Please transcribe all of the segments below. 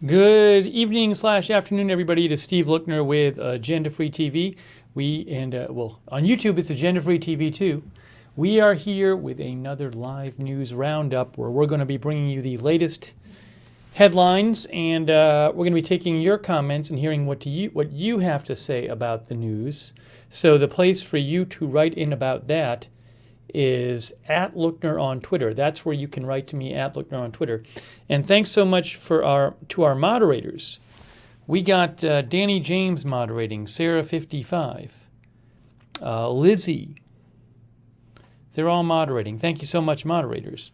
Good evening / afternoon, everybody. It is Steve Lookner with Agenda Free TV. On YouTube, it's Agenda Free TV too. We are here with another live news roundup where we're going to be bringing you the latest headlines, and we're going to be taking your comments and hearing what you have to say about the news. So the place for you to write in about that is @Lookner on Twitter. That's where you can write to me, @Lookner on Twitter. And thanks so much to our moderators. We got Danny James moderating, Sarah55, Lizzie. They're all moderating. Thank you so much, moderators.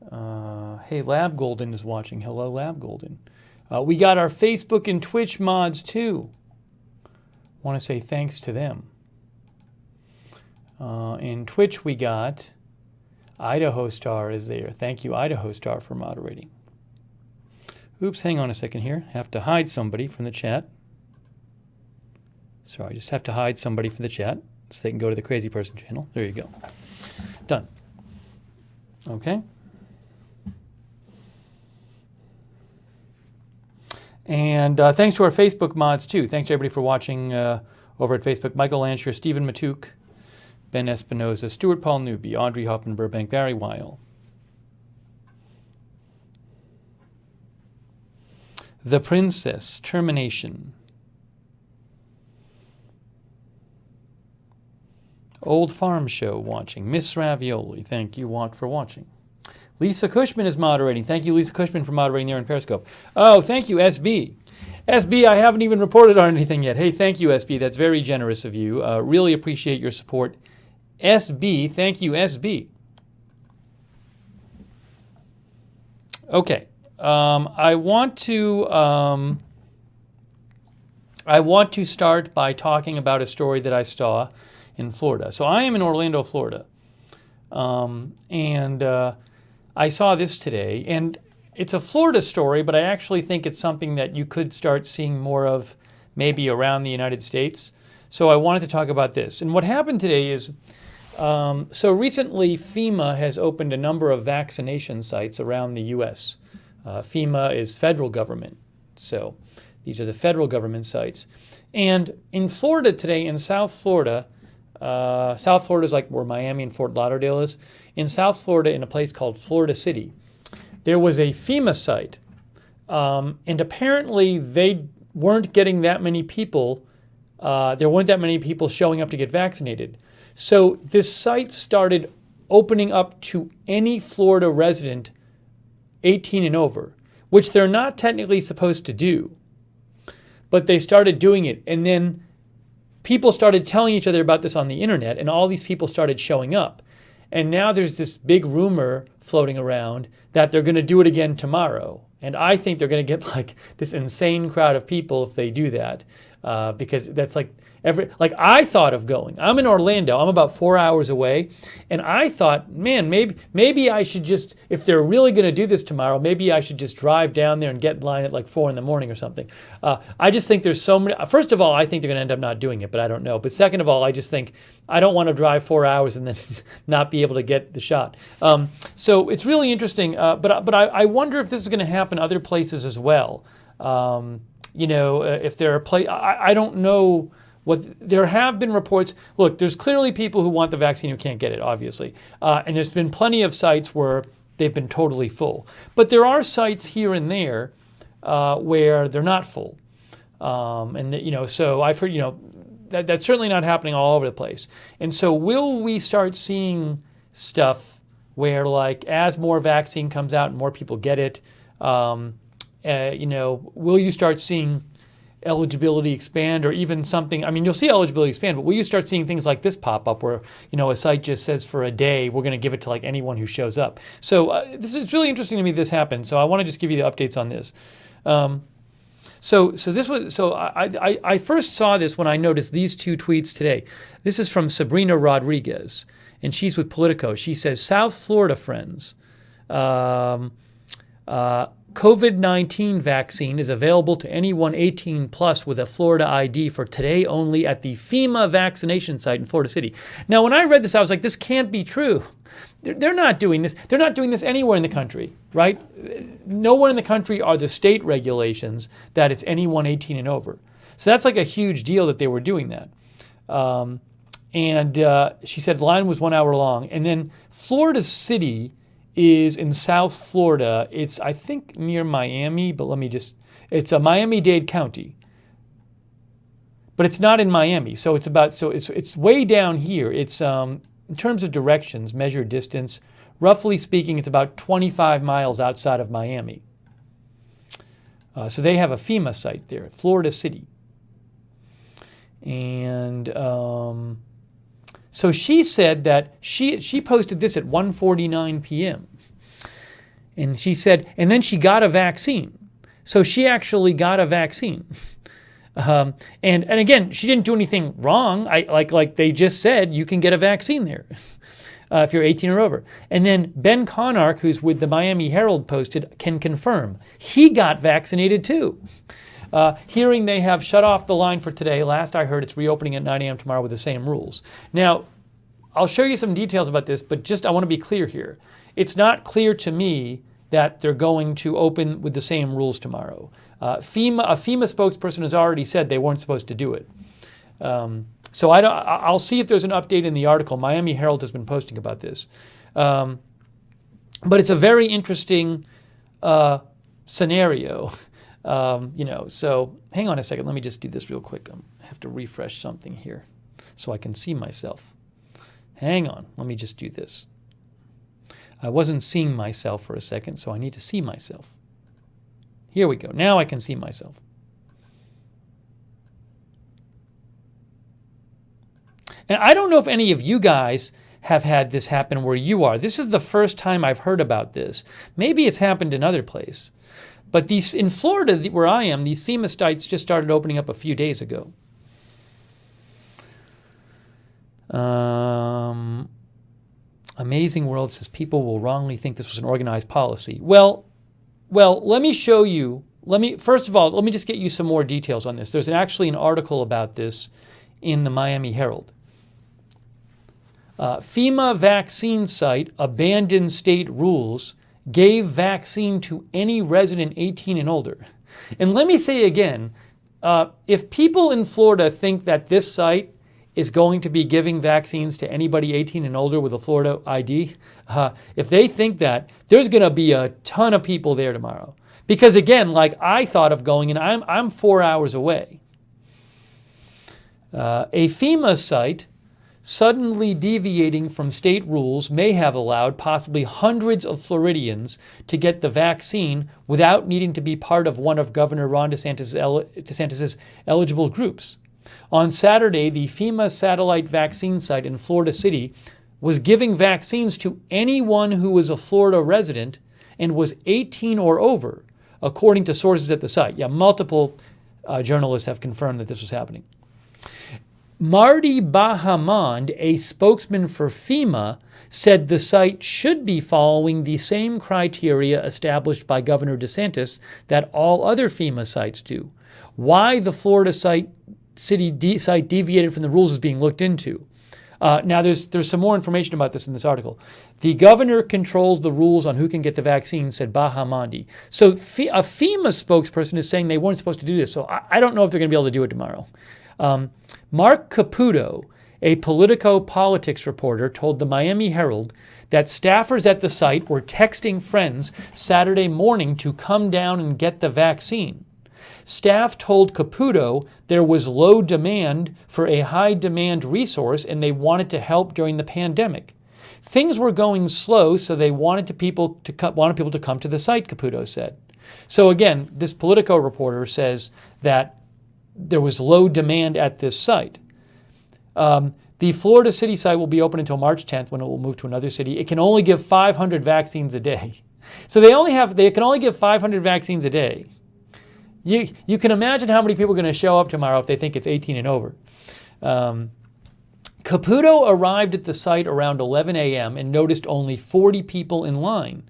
Hey, Lab Golden is watching. Hello, Lab Golden. We got our Facebook and Twitch mods too. Want to say thanks to them. In Twitch, we got Idaho Star is there. Thank you, Idaho Star, for moderating. Oops, hang on a second here. Have to hide somebody from the chat. Sorry, I just have to hide somebody from the chat so they can go to the Crazy Person channel. There you go. Done. Okay. And thanks to our Facebook mods, too. Thanks to everybody for watching over at Facebook. Michael Lansher, Stephen Matuk, Ben Espinoza, Stuart Paul Newby, Audrey Hoffman Burbank, Barry Weil. The Princess, Termination. Old Farm Show watching. Miss Ravioli, thank you for watching. Lisa Cushman is moderating. Thank you, Lisa Cushman, for moderating there in Periscope. Oh, thank you, SB. SB, I haven't even reported on anything yet. Hey, thank you, SB. That's very generous of you. Really appreciate your support. SB, thank you, SB. Okay, I want to start by talking about a story that I saw in Florida. So I am in Orlando, Florida, and I saw this today, and it's a Florida story, but I actually think it's something that you could start seeing more of maybe around the United States. So I wanted to talk about this. And what happened today is, so recently FeMA has opened a number of vaccination sites around the U.S. FeMA is federal government. So these are the federal government sites. And in Florida today, in South Florida is like where Miami and Fort Lauderdale is. In South Florida, in a place called Florida City, there was a FeMA site. And apparently they weren't getting that many people. There weren't that many people showing up to get vaccinated. So this site started opening up to any Florida resident 18 and over, which they're not technically supposed to do. But they started doing it. And then people started telling each other about this on the internet, and all these people started showing up. And now there's this big rumor floating around that they're going to do it again tomorrow. And I think they're going to get like this insane crowd of people if they do that, because that's like I thought of going. I'm in Orlando. I'm about 4 hours away, and I thought, man, maybe I should just, if they're really going to do this tomorrow, maybe I should just drive down there and get in line at like 4 in the morning or something. I just think there's so many. First of all, I think they're going to end up not doing it, but I don't know. But second of all, I just think I don't want to drive 4 hours and then not be able to get the shot. So it's really interesting. But I wonder if this is going to happen other places as well. If there are I don't know. There have been reports. Look, there's clearly people who want the vaccine who can't get it, obviously. And there's been plenty of sites where they've been totally full. But there are sites here and there where they're not full. So I've heard, that's certainly not happening all over the place. And so will we start seeing stuff where, like, as more vaccine comes out and more people get it, will you start seeing eligibility expand, or even something? I mean, you'll see eligibility expand, but will you start seeing things like this pop up where, a site just says for a day, we're going to give it to like anyone who shows up. So it's really interesting to me this happened. So I want to just give you the updates on this. I first saw this when I noticed these two tweets today. This is from Sabrina Rodriguez, and she's with Politico. She says, South Florida friends, Covid-19 vaccine is available to anyone 18 plus with a Florida ID for today only at the FeMA vaccination site in Florida City. Now, when I read this, I was like, this can't be true. They're not doing this. They're not doing this anywhere in the country, right? Nowhere in the country are the state regulations that it's anyone 18 and over. So that's like a huge deal that they were doing that. She said the line was 1 hour long. And then Florida City is in South Florida. It's, I think, near Miami, but it's a Miami-Dade County. But it's not in Miami. So it's way down here. It's, in terms of directions, measured distance, roughly speaking, it's about 25 miles outside of Miami. So they have a FeMA site there, Florida City. And so she said that she posted this at 1:49 p.m. And she said, and then she got a vaccine. So she actually got a vaccine. And again, she didn't do anything wrong. Like they just said, you can get a vaccine there if you're 18 or over. And then Ben Conark, who's with the Miami Herald, posted, can confirm he got vaccinated too. Hearing they have shut off the line for today. Last I heard, it's reopening at 9 a.m. tomorrow with the same rules. Now, I'll show you some details about this, but just I want to be clear here. It's not clear to me that they're going to open with the same rules tomorrow. A FeMA spokesperson has already said they weren't supposed to do it. So I'll see if there's an update in the article. Miami Herald has been posting about this. But it's a very interesting scenario. So hang on a second. Let me just do this real quick. I have to refresh something here so I can see myself. Hang on. Let me just do this. I wasn't seeing myself for a second, so I need to see myself. Here we go. Now I can see myself. And I don't know if any of you guys have had this happen where you are. This is the first time I've heard about this. Maybe it's happened in other places. But in Florida, where I am, these FeMA sites just started opening up a few days ago. Amazing World says people will wrongly think this was an organized policy. Well, let me show you. First of all, let me just get you some more details on this. There's actually an article about this in the Miami Herald. FeMA vaccine site abandoned state rules, gave vaccine to any resident 18 and older. And let me say again, if people in Florida think that this site is going to be giving vaccines to anybody 18 and older with a Florida ID, if they think that, there's going to be a ton of people there tomorrow. Because again, like I thought of going, and I'm 4 hours away. A FeMA site suddenly deviating from state rules may have allowed possibly hundreds of Floridians to get the vaccine without needing to be part of one of Governor Ron DeSantis' eligible groups. On Saturday, the FeMA satellite vaccine site in Florida City was giving vaccines to anyone who was a Florida resident and was 18 or over, according to sources at the site. Yeah, multiple journalists have confirmed that this was happening. Marty Bahamond, a spokesman for FeMA, said the site should be following the same criteria established by Governor DeSantis that all other FeMA sites do. Why the Florida site deviated from the rules is being looked into. Now, there's some more information about this in this article. The governor controls the rules on who can get the vaccine, said Bahamandi. So a FeMA spokesperson is saying they weren't supposed to do this. So I don't know if they're going to be able to do it tomorrow. Mark Caputo, a Politico-Politics reporter, told the Miami Herald that staffers at the site were texting friends Saturday morning to come down and get the vaccine. Staff told Caputo there was low demand for a high-demand resource and they wanted to help during the pandemic. Things were going slow, so they wanted people to come to the site, Caputo said. So again, this Politico reporter says that there was low demand at this site. The Florida City site will be open until March 10th when it will move to another city. It can only give 500 vaccines a day. So they can only give 500 vaccines a day. You can imagine how many people are going to show up tomorrow if they think it's 18 and over. Caputo arrived at the site around 11 a.m. and noticed only 40 people in line.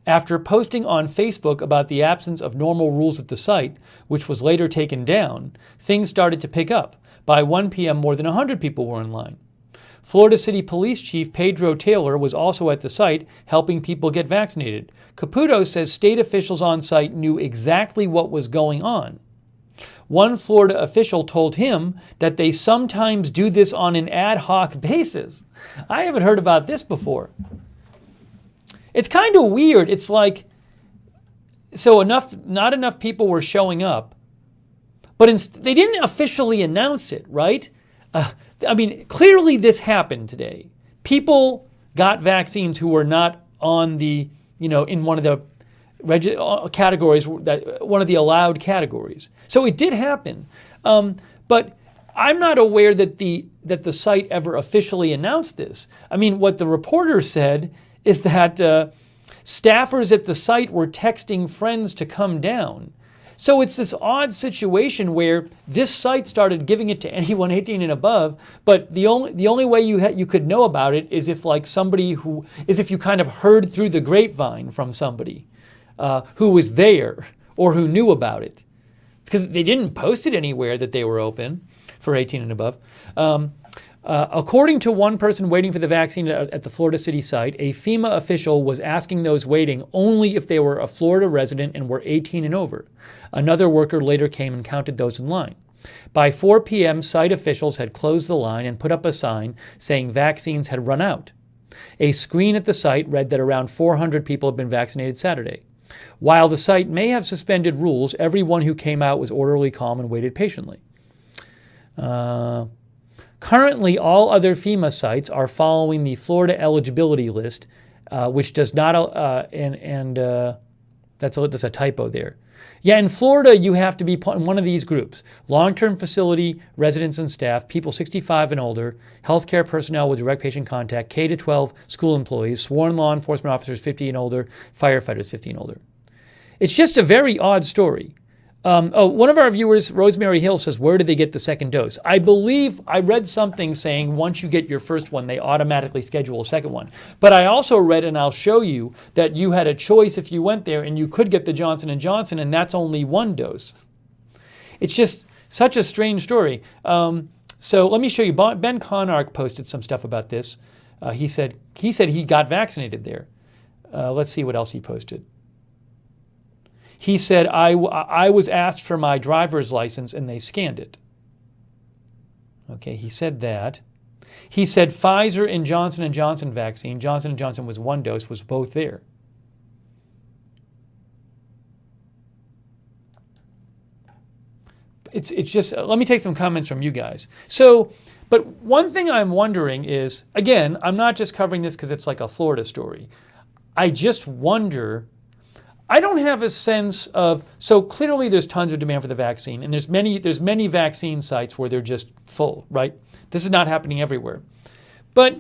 After posting on Facebook about the absence of normal rules at the site, which was later taken down, things started to pick up. By 1 p.m., more than 100 people were in line. Florida City Police Chief Pedro Taylor was also at the site helping people get vaccinated. Caputo says state officials on site knew exactly what was going on. One Florida official told him that they sometimes do this on an ad hoc basis. I haven't heard about this before. It's kind of weird. It's like, so not enough people were showing up, but they didn't officially announce it, right? Clearly this happened today. People got vaccines who were not on the, in one of the categories, one of the allowed categories. So it did happen. But I'm not aware that the site ever officially announced this. What the reporter said is that staffers at the site were texting friends to come down. So it's this odd situation where this site started giving it to anyone 18 and above, but the only way you could know about it is if if you kind of heard through the grapevine from somebody who was there or who knew about it, because they didn't post it anywhere that they were open for 18 and above. According to one person waiting for the vaccine at the Florida City site, a FeMA official was asking those waiting only if they were a Florida resident and were 18 and over. Another worker later came and counted those in line. By 4 p.m., site officials had closed the line and put up a sign saying vaccines had run out. A screen at the site read that around 400 people had been vaccinated Saturday. While the site may have suspended rules, everyone who came out was orderly, calm, and waited patiently. Currently, all other FeMA sites are following the Florida eligibility list, which does not, that's a typo there. Yeah, in Florida, you have to be in one of these groups: long-term facility residents and staff, people 65 and older, healthcare personnel with direct patient contact, K-12 school employees, sworn law enforcement officers 50 and older, firefighters 50 and older. It's just a very odd story. One of our viewers, Rosemary Hill, says, where did they get the second dose? I believe I read something saying once you get your first one, they automatically schedule a second one. But I also read, and I'll show you, that you had a choice if you went there, and you could get the Johnson & Johnson, and that's only one dose. It's just such a strange story. So let me show you. Ben Conark posted some stuff about this. He said he got vaccinated there. Let's see what else he posted. He said, I was asked for my driver's license and they scanned it. Okay, he said that. He said Pfizer and Johnson & Johnson vaccine, Johnson & Johnson was one dose, was both there. It's just, let me take some comments from you guys. So, but one thing I'm wondering is, again, I'm not just covering this because it's like a Florida story. I just wonder, I don't have a sense of, so clearly there's tons of demand for the vaccine, and there's many vaccine sites where they're just full, right? This is not happening everywhere. But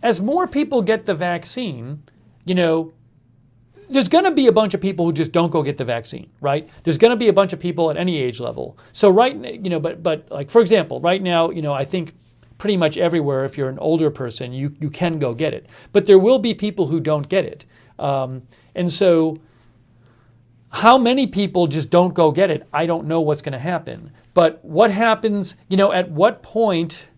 as more people get the vaccine, there's going to be a bunch of people who just don't go get the vaccine, right? There's going to be a bunch of people at any age level. So but like, for example, right now, I think pretty much everywhere, if you're an older person, you can go get it. But there will be people who don't get it. And so how many people just don't go get it? I don't know what's going to happen. But what happens, at what point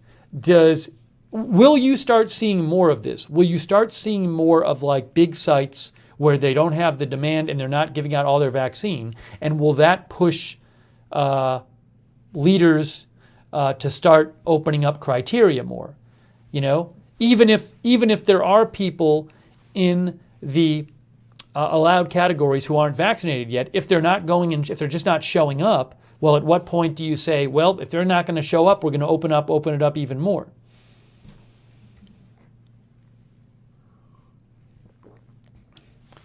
will you start seeing more of this? Will you start seeing more of like big sites where they don't have the demand and they're not giving out all their vaccine? And will that push leaders to start opening up criteria more? Even if there are people in the allowed categories who aren't vaccinated yet, if they're not going and if they're just not showing up, well, at what point do you say, well, if they're not going to show up, we're going to open it up even more?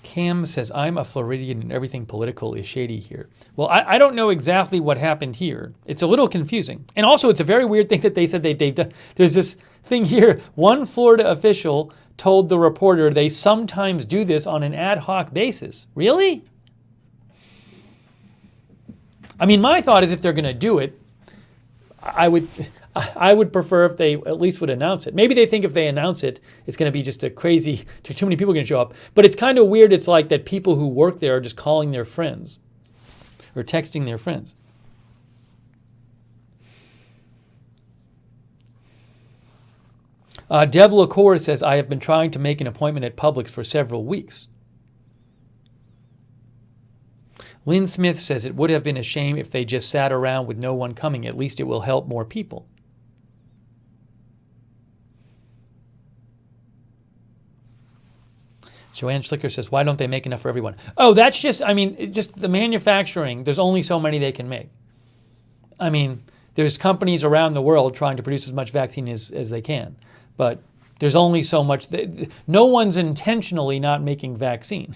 Cam says, I'm a Floridian and everything political is shady here. Well, I don't know exactly what happened here. It's a little confusing. And also, it's a very weird thing that they said they've done. There's this thing here. One Florida official told the reporter they sometimes do this on an ad hoc basis. Really? My thought is if they're going to do it, I I would prefer if they at least would announce it. Maybe they think if they announce it, it's going to be just a crazy, too many people are going to show up. But it's kind of weird. It's like that people who work there are just calling their friends or texting their friends. Deb LaCour says, I have been trying to make an appointment at Publix for several weeks. Lynn Smith says, it would have been a shame if they just sat around with no one coming. At least it will help more people. Joanne Schlicker says, why don't they make enough for everyone? Oh, that's just, just the manufacturing. There's only so many they can make. There's companies around the world trying to produce as much vaccine as they can. But there's only so much. No one's intentionally not making vaccine.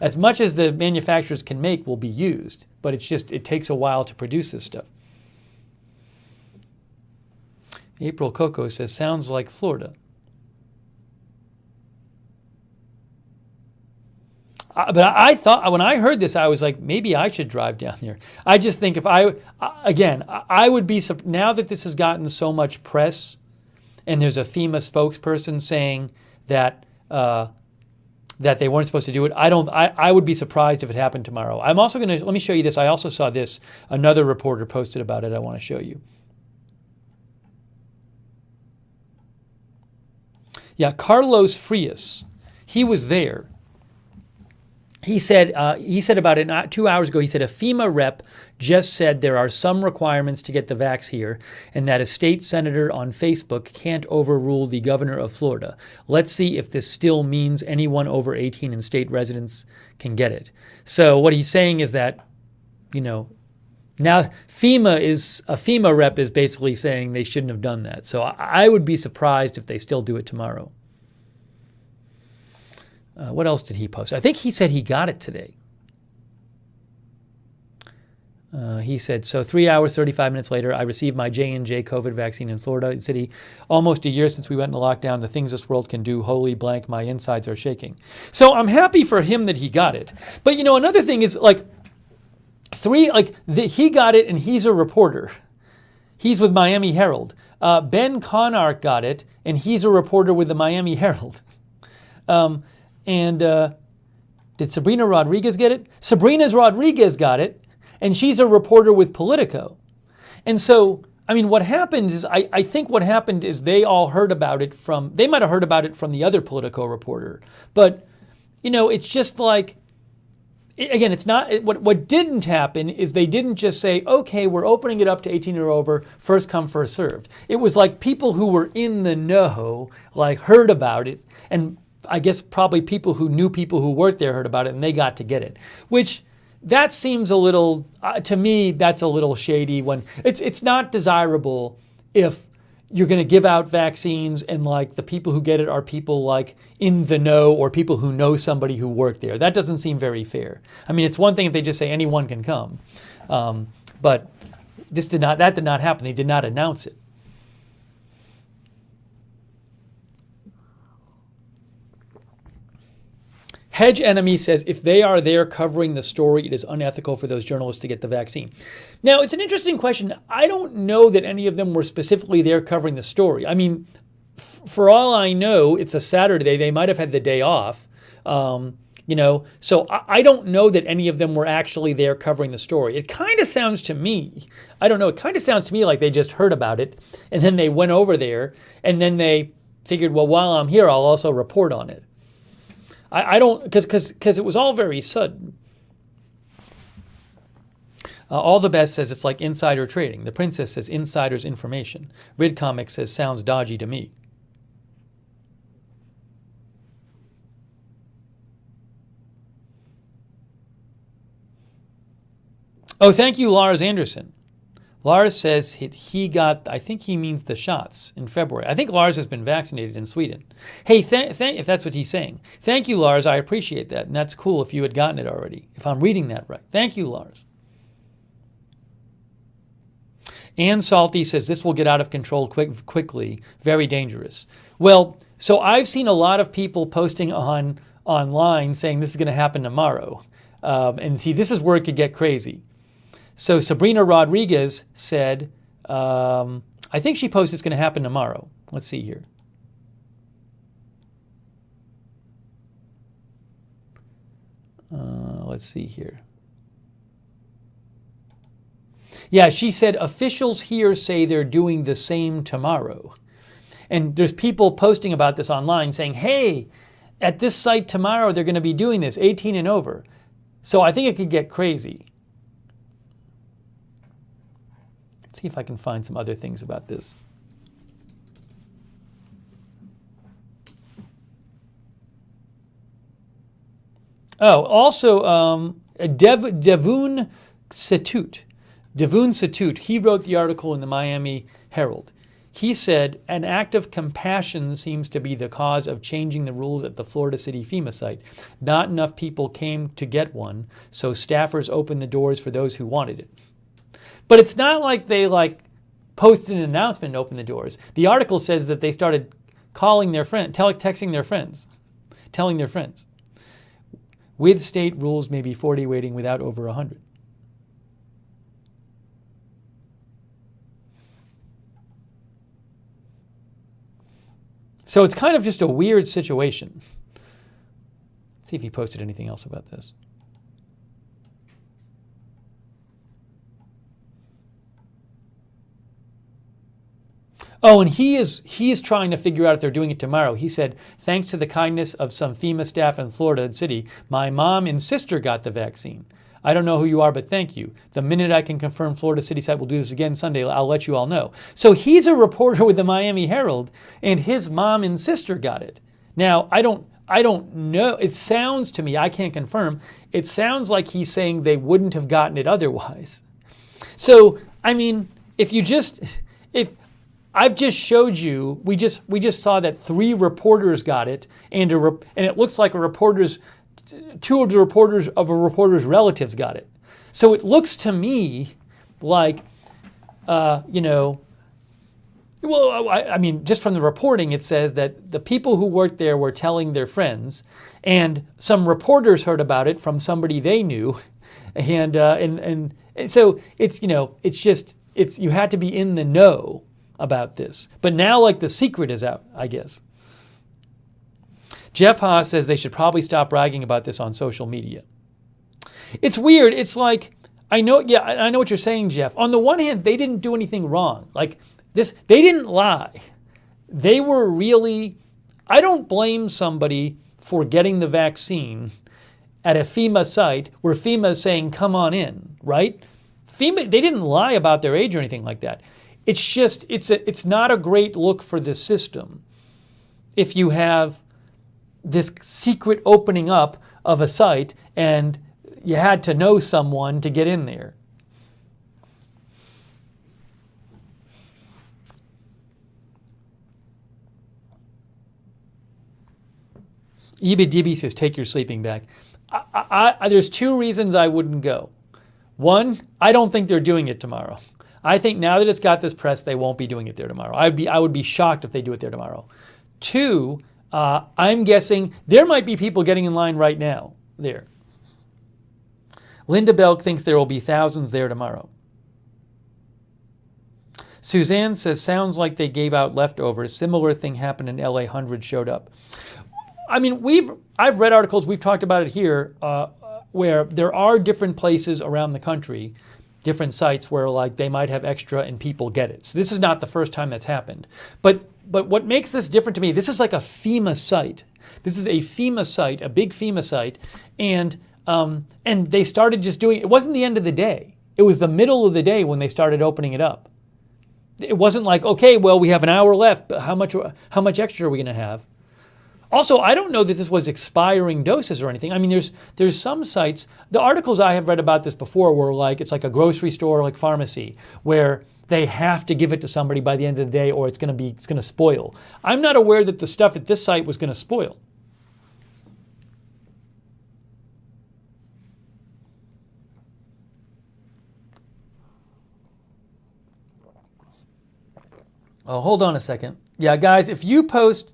As much as the manufacturers can make will be used, but it takes a while to produce this stuff. April Coco says, sounds like Florida. But I thought, when I heard this, I was like, maybe I should drive down there. I just think if I would be, now that this has gotten so much press, and there's a FEMA spokesperson saying that that they weren't supposed to do it. I would be surprised if it happened tomorrow. I'm also going to, let me show you this. I also saw this. Another reporter posted about it. I want to show you. Yeah, Carlos Frias. He was there. He said about it 2 hours ago, he said a FEMA rep just said there are some requirements to get the vax here and that a state senator on Facebook can't overrule the governor of Florida. Let's see if this still means anyone over 18 and state residents can get it. So what he's saying is that, now a FEMA rep is basically saying they shouldn't have done that. So I would be surprised if they still do it tomorrow. What else did he post? I think he said he got it today. He said, so 3 hours, 35 minutes later, I received my J&J COVID vaccine in Florida City. Almost a year since we went into lockdown, the things this world can do, holy blank, my insides are shaking. So I'm happy for him that he got it. But, another thing is, he got it and he's a reporter. He's with Miami Herald. Ben Conark got it and he's a reporter with the Miami Herald. And did Sabrina Rodriguez get it? Sabrina Rodriguez got it, and she's a reporter with Politico. And so, what happened is, I think what happened is they all heard about it they might have heard about it from the other Politico reporter. But, it's just like, again, it's not, what didn't happen is they didn't just say, okay, we're opening it up to 18 or over, first come, first served. It was like people who were in the know, heard about it, and I guess probably people who knew people who worked there heard about it and they got to get it, which that seems a little, to me, that's a little shady when it's not desirable if you're going to give out vaccines and the people who get it are people in the know or people who know somebody who worked there. That doesn't seem very fair. It's one thing if they just say anyone can come, but that did not happen. They did not announce it. Hedge Enemy says, if they are there covering the story, it is unethical for those journalists to get the vaccine. Now, it's an interesting question. I don't know that any of them were specifically there covering the story. For all I know, it's a Saturday. They might have had the day off. So I don't know that any of them were actually there covering the story. It kind of sounds to me, I don't know, it kind of sounds to me like they just heard about it and then they went over there and then they figured, well, while I'm here, I'll also report on it. I don't, because it was all very sudden. All the Best says it's like insider trading. The Princess says insider's information. Rid Comics says sounds dodgy to me. Oh, thank you, Lars Anderson. Lars says he got, I think he means the shots in February. I think Lars has been vaccinated in Sweden. Hey, if that's what he's saying. Thank you, Lars. I appreciate that. And that's cool if you had gotten it already, if I'm reading that right. Thank you, Lars. Ann Salty says this will get out of control quickly. Very dangerous. Well, so I've seen a lot of people posting online saying this is going to happen tomorrow. And see, this is where it could get crazy. So Sabrina Rodriguez said, I I think she posted it's going to happen tomorrow. Let's see here. Let's see here. Yeah, she said officials here say they're doing the same tomorrow. And there's people posting about this online saying, hey, at this site tomorrow, they're going to be doing this, 18 and over. So I think it could get crazy. Let's see if I can find some other things about this. Oh, also, Devun Satut, he wrote the article in the Miami Herald. He said, an act of compassion seems to be the cause of changing the rules at the Florida City FEMA site. Not enough people came to get one, so staffers opened the doors for those who wanted it. But it's not like they posted an announcement and opened the doors. The article says that they started calling their friends, texting their friends, telling their friends. With state rules, maybe 40 waiting without over 100. So it's kind of just a weird situation. Let's see if he posted anything else about this. Oh, and he is trying to figure out if they're doing it tomorrow. He said, thanks to the kindness of some FEMA staff in Florida City, my mom and sister got the vaccine. I don't know who you are, but thank you. The minute I can confirm Florida City site will do this again Sunday, I'll let you all know. So he's a reporter with the Miami Herald, and his mom and sister got it. Now, I don't know. It sounds to me, I can't confirm, it sounds like he's saying they wouldn't have gotten it otherwise. So, I mean, if I've just showed you, we just saw that 3 reporters got it, and it looks like 2 of the reporter's relatives got it. So it looks to me like, I mean, just from the reporting, it says that the people who worked there were telling their friends, and some reporters heard about it from somebody they knew, and so it's you had to be in the know about this. But now, the secret is out, I guess. Jeff Haas says they should probably stop bragging about this on social media. It's weird. It's like, I know what you're saying, Jeff. On the one hand, they didn't do anything wrong. They didn't lie. They were really, I don't blame somebody for getting the vaccine at a FEMA site where FEMA is saying, come on in, right? FEMA, they didn't lie about their age or anything like that. It's just, it's not a great look for the system if you have this secret opening up of a site and you had to know someone to get in there. Ibidibbi says, take your sleeping bag. There's 2 reasons I wouldn't go. One, I don't think they're doing it tomorrow. I think now that it's got this press, they won't be doing it there tomorrow. I would be shocked if they do it there tomorrow. 2, I'm guessing there might be people getting in line right now there. Linda Belk thinks there will be thousands there tomorrow. Suzanne says, sounds like they gave out leftovers. Similar thing happened in LA, 100 showed up. I mean, I've read articles, we've talked about it here, where there are different places around the country, different sites where they might have extra and people get it. So this is not the first time that's happened. But what makes this different to me, this is like a FEMA site. This is a FEMA site, a big FEMA site, and they started just doing it. It wasn't the end of the day. It was the middle of the day when they started opening it up. It wasn't like, okay, well, we have an hour left, but how much extra are we going to have? Also, I don't know that this was expiring doses or anything. I mean, there's some sites, the articles I have read about this before were it's like a grocery store, like pharmacy, where they have to give it to somebody by the end of the day or it's going to spoil. I'm not aware that the stuff at this site was going to spoil. Oh, hold on a second. Yeah, guys, if you post,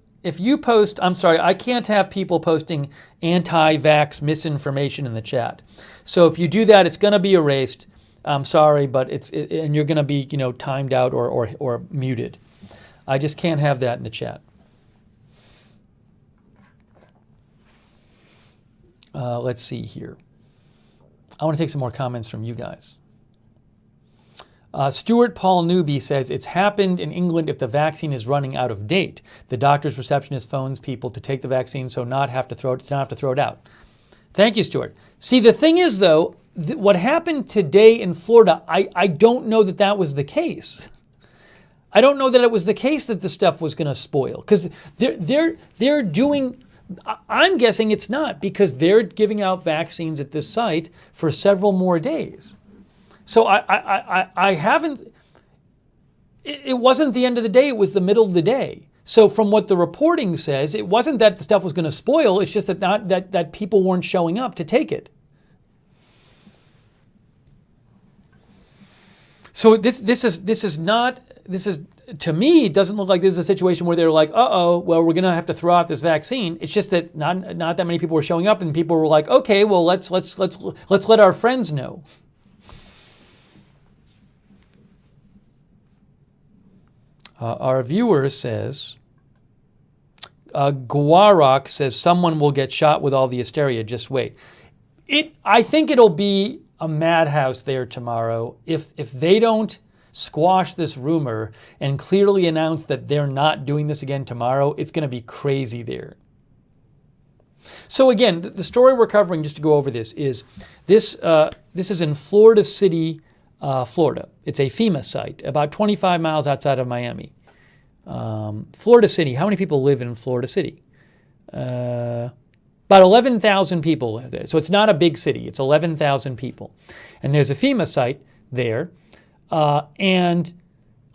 I'm sorry, I can't have people posting anti-vax misinformation in the chat. So if you do that, it's going to be erased. I'm sorry, but and you're going to be, timed out or muted. I just can't have that in the chat. Let's see here. I want to take some more comments from you guys. Stuart Paul Newby says, it's happened in England if the vaccine is running out of date. The doctor's receptionist phones people to take the vaccine so not have to throw it out. Thank you, Stuart. See, the thing is, though, what happened today in Florida, I don't know that was the case. I don't know that it was the case that the stuff was going to spoil, because they're doing. I'm guessing it's not, because they're giving out vaccines at this site for several more days. So I haven't. It wasn't the end of the day. It was the middle of the day. So from what the reporting says, it wasn't that the stuff was going to spoil. It's just that people weren't showing up to take it. So this is to me, it doesn't look like this is a situation where they're like, well, we're going to have to throw out this vaccine. It's just that not that many people were showing up, and people were like, okay, well, let's let our friends know. Our viewer says, Guarak says, someone will get shot with all the hysteria. Just wait. I think it'll be a madhouse there tomorrow if they don't squash this rumor and clearly announce that they're not doing this again tomorrow. It's going to be crazy there. So again, the story we're covering, just to go over this, is this is in Florida City, Florida. It's a FEMA site about 25 miles outside of Miami. Florida City. How many people live in Florida City? About 11,000 people live there. So it's not a big city. It's 11,000 people. And there's a FEMA site there. And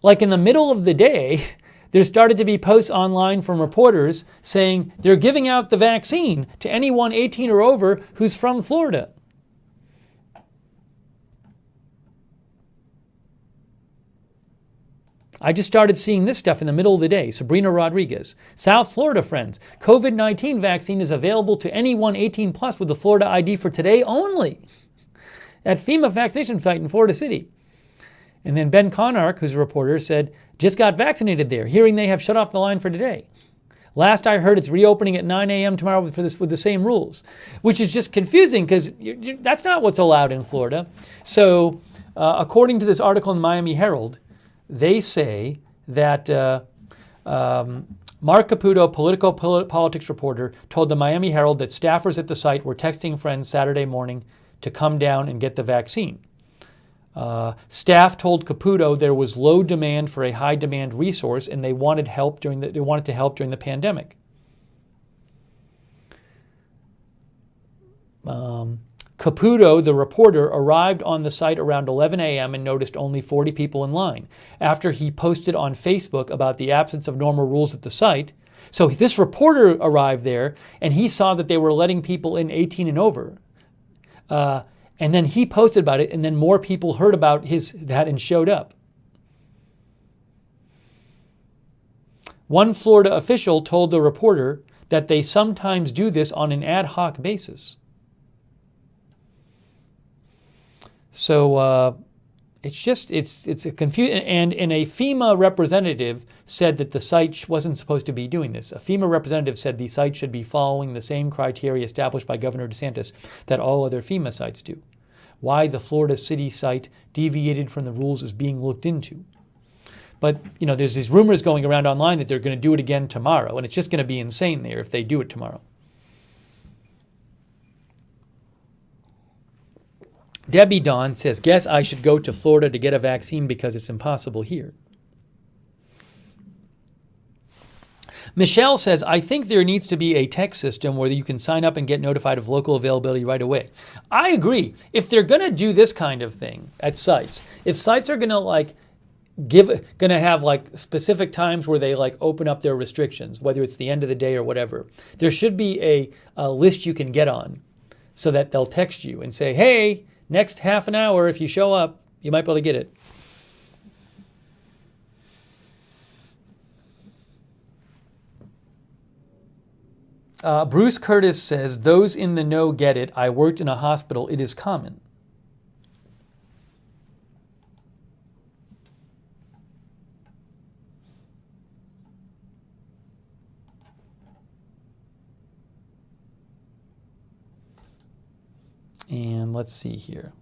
like in the middle of the day, there started to be posts online from reporters saying they're giving out the vaccine to anyone 18 or over who's from Florida. I just started seeing this stuff in the middle of the day. Sabrina Rodriguez. South Florida friends. Covid-19 vaccine is available to anyone 18 plus with the Florida ID for today only at FEMA vaccination site in Florida City. And then Ben Conark, who's a reporter, said, just got vaccinated there, hearing they have shut off the line for today. Last I heard, it's reopening at 9 a.m. tomorrow with the same rules, which is just confusing because that's not what's allowed in Florida. So according to this article in the Miami Herald, they say that Mark Caputo, politics reporter, told the Miami Herald that staffers at the site were texting friends Saturday morning to come down and get the vaccine. Staff told Caputo there was low demand for a high demand resource, and they wanted to help during the pandemic. Caputo, the reporter, arrived on the site around 11 a.m. and noticed only 40 people in line. After he posted on Facebook about the absence of normal rules at the site, so this reporter arrived there and he saw that they were letting people in 18 and over. And then he posted about it, and then more people heard about that and showed up. One Florida official told the reporter that they sometimes do this on an ad hoc basis. So it's a confusion. And a FEMA representative said that the site wasn't supposed to be doing this. A FEMA representative said the site should be following the same criteria established by Governor DeSantis that all other FEMA sites do. Why the Florida City site deviated from the rules is being looked into. But, there's these rumors going around online that they're going to do it again tomorrow, and it's just going to be insane there if they do it tomorrow. Debbie Dawn says, guess I should go to Florida to get a vaccine because it's impossible here. Michelle says, I think there needs to be a text system where you can sign up and get notified of local availability right away. I agree. If they're going to do this kind of thing at sites, if sites are going to have specific times where they open up their restrictions, whether it's the end of the day or whatever, there should be a list you can get on so that they'll text you and say, hey, next half an hour, if you show up, you might be able to get it. Bruce Curtis says, those in the know get it. I worked in a hospital. It is common. And let's see here.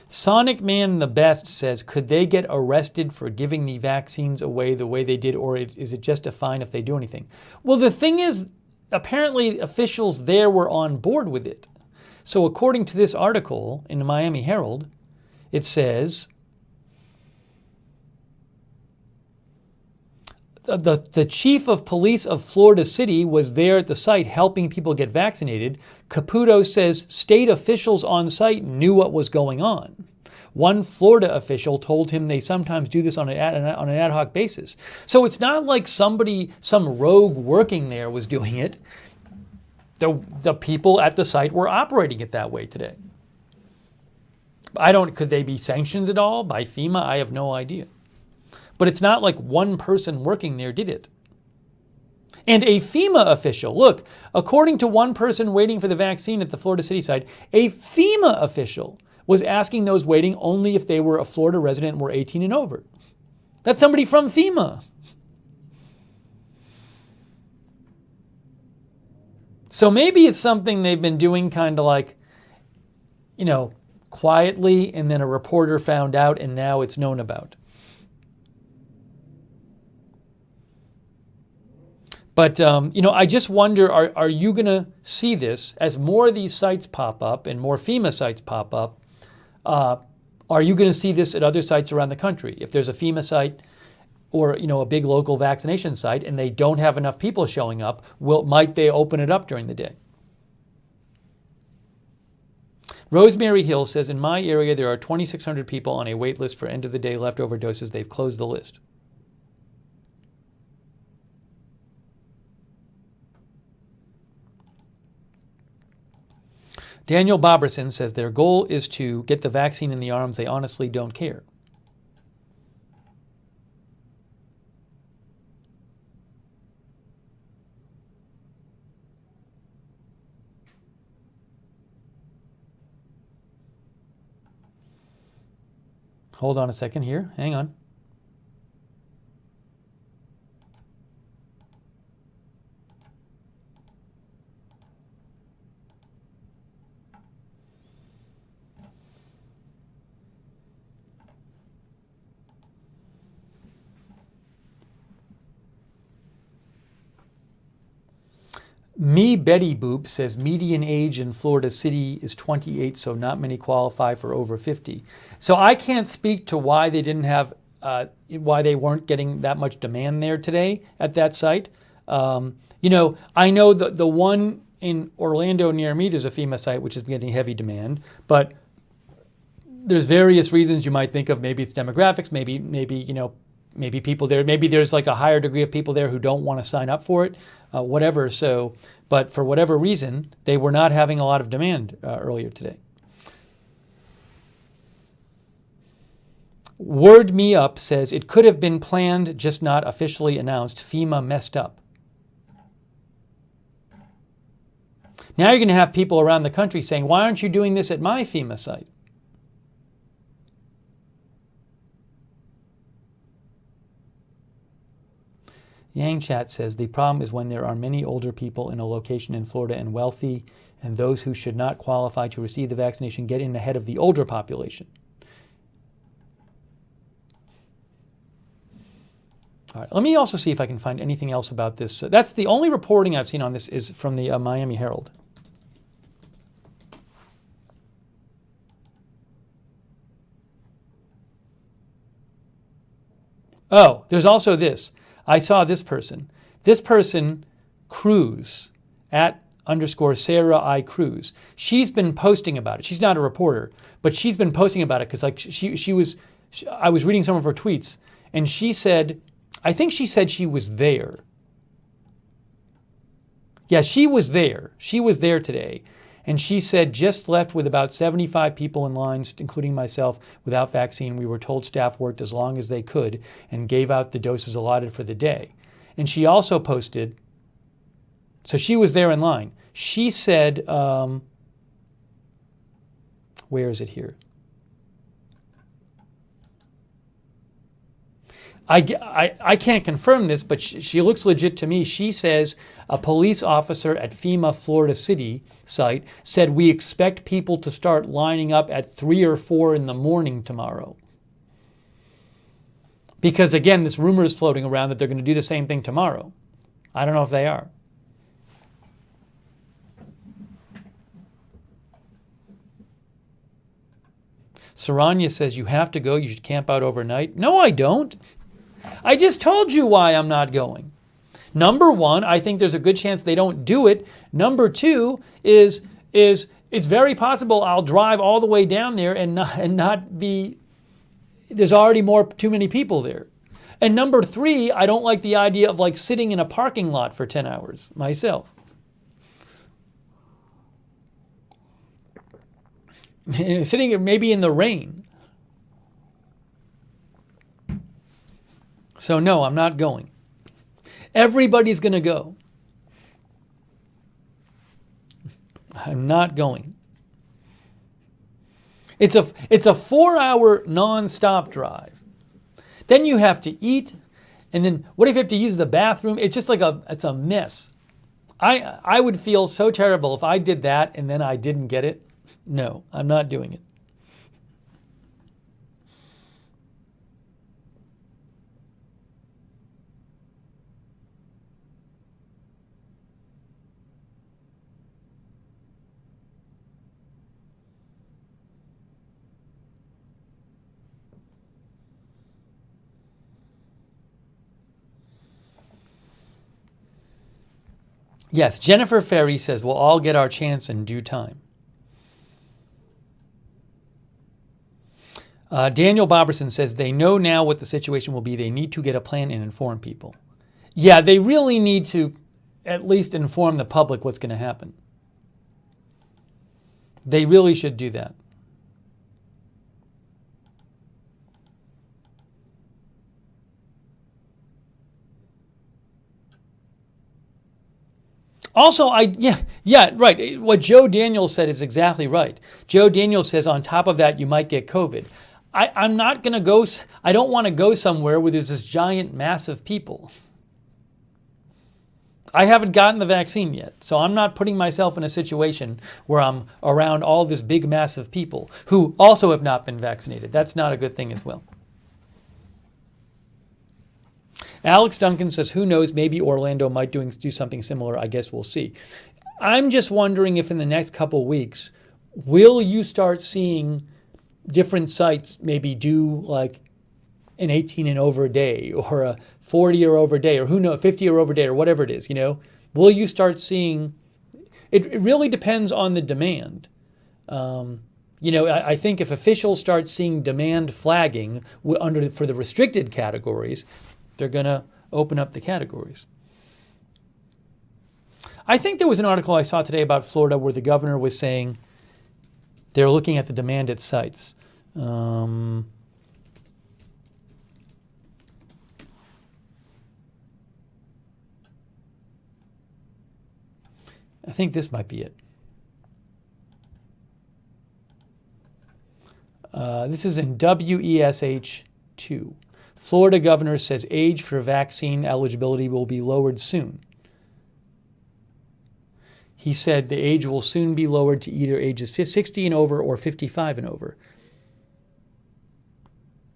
Sonic Man the Best says, could they get arrested for giving the vaccines away the way they did, or is it just a fine if they do anything? Well, the thing is, apparently officials there were on board with it. So according to this article in the Miami Herald, it says, the chief of police of Florida City was there at the site helping people get vaccinated. Caputo says state officials on site knew what was going on. One Florida official told him they sometimes do this on an ad hoc basis. So it's not like some rogue working there was doing it. The people at the site were operating it that way today. Could they be sanctioned at all by FEMA? I have no idea. But it's not like one person working there did it. And a FEMA official, look, according to one person waiting for the vaccine at the Florida City site, a FEMA official was asking those waiting only if they were a Florida resident and were 18 and over. That's somebody from FEMA. So maybe it's something they've been doing kind of like, quietly, and then a reporter found out and now it's known about. But, I just wonder, are you going to see this as more of these sites pop up and more FEMA sites pop up? Are you going to see this at other sites around the country? If there's a FEMA site or, a big local vaccination site and they don't have enough people showing up, might they open it up during the day? Rosemary Hill says, in my area, there are 2,600 people on a wait list for end of the day leftover doses. They've closed the list. Daniel Boberson says their goal is to get the vaccine in the arms. They honestly don't care. Hold on a second here. Hang on. Me Betty Boop says median age in Florida City is 28, so not many qualify for over 50. So I can't speak to why they didn't have, why they weren't getting that much demand there today at that site. I know the one in Orlando near me, there's a FEMA site which is getting heavy demand, but there's various reasons you might think of. Maybe it's demographics, maybe people there, maybe there's like a higher degree of people there who don't want to sign up for it, whatever. So, but for whatever reason, they were not having a lot of demand earlier today. Word Me Up says it could have been planned, just not officially announced. FEMA messed up. Now you're going to have people around the country saying, why aren't you doing this at my FEMA site? Yang Chat says the problem is when there are many older people in a location in Florida and wealthy, and those who should not qualify to receive the vaccination get in ahead of the older population. All right, let me also see if I can find anything else about this. That's the only reporting I've seen on this is from the Miami Herald. Oh, there's also this. I saw this person. This person, Cruz, @_Sarah I. Cruz. She's been posting about it. She's not a reporter, but she's been posting about it because I was reading some of her tweets, and she said, I think she said she was there. Yeah, she was there. She was there today. And she said, just left with about 75 people in lines, including myself, without vaccine. We were told staff worked as long as they could and gave out the doses allotted for the day. And she also posted, so she was there in line. She said, where is it here? I can't confirm this, but she looks legit to me. She says a police officer at FEMA Florida City site said we expect people to start lining up at 3 or 4 in the morning tomorrow. Because again, this rumor is floating around that they're going to do the same thing tomorrow. I don't know if they are. Saranya says you have to go. You should camp out overnight. No, I don't. I just told you why I'm not going. Number one, I think there's a good chance they don't do it. Number two is it's very possible I'll drive all the way down there and not be. There's already too many people there. And number three, I don't like the idea of like sitting in a parking lot for 10 hours myself. Sitting maybe in the rain. So no, I'm not going. Everybody's going to go. I'm not going. It's a 4-hour non-stop drive. Then you have to eat, and then what if you have to use the bathroom? It's just like it's a mess. I would feel so terrible if I did that and then I didn't get it. No, I'm not doing it. Yes, Jennifer Ferry says we'll all get our chance in due time. Daniel Boberson says they know now what the situation will be. They need to get a plan and inform people. Yeah, they really need to at least inform the public what's going to happen. They really should do that. Also, right. What Joe Daniels said is exactly right. Joe Daniels says on top of that, you might get COVID. I'm not going to go, I don't want to go somewhere where there's this giant mass of people. I haven't gotten the vaccine yet, so I'm not putting myself in a situation where I'm around all this big mass of people who also have not been vaccinated. That's not a good thing as well. Alex Duncan says, who knows, maybe Orlando might do something similar. I guess we'll see. I'm just wondering if in the next couple weeks, will you start seeing different sites maybe do like an 18 and over day or a 40 or over day or 50 or over day or whatever it is, Will you start seeing, it really depends on the demand. I think if officials start seeing demand flagging for the restricted categories, they're going to open up the categories. I think there was an article I saw today about Florida where the governor was saying they're looking at the demand at sites. I think this might be it. This is in WESH 2. Florida governor says age for vaccine eligibility will be lowered soon. He said the age will soon be lowered to either ages 60 and over or 55 and over.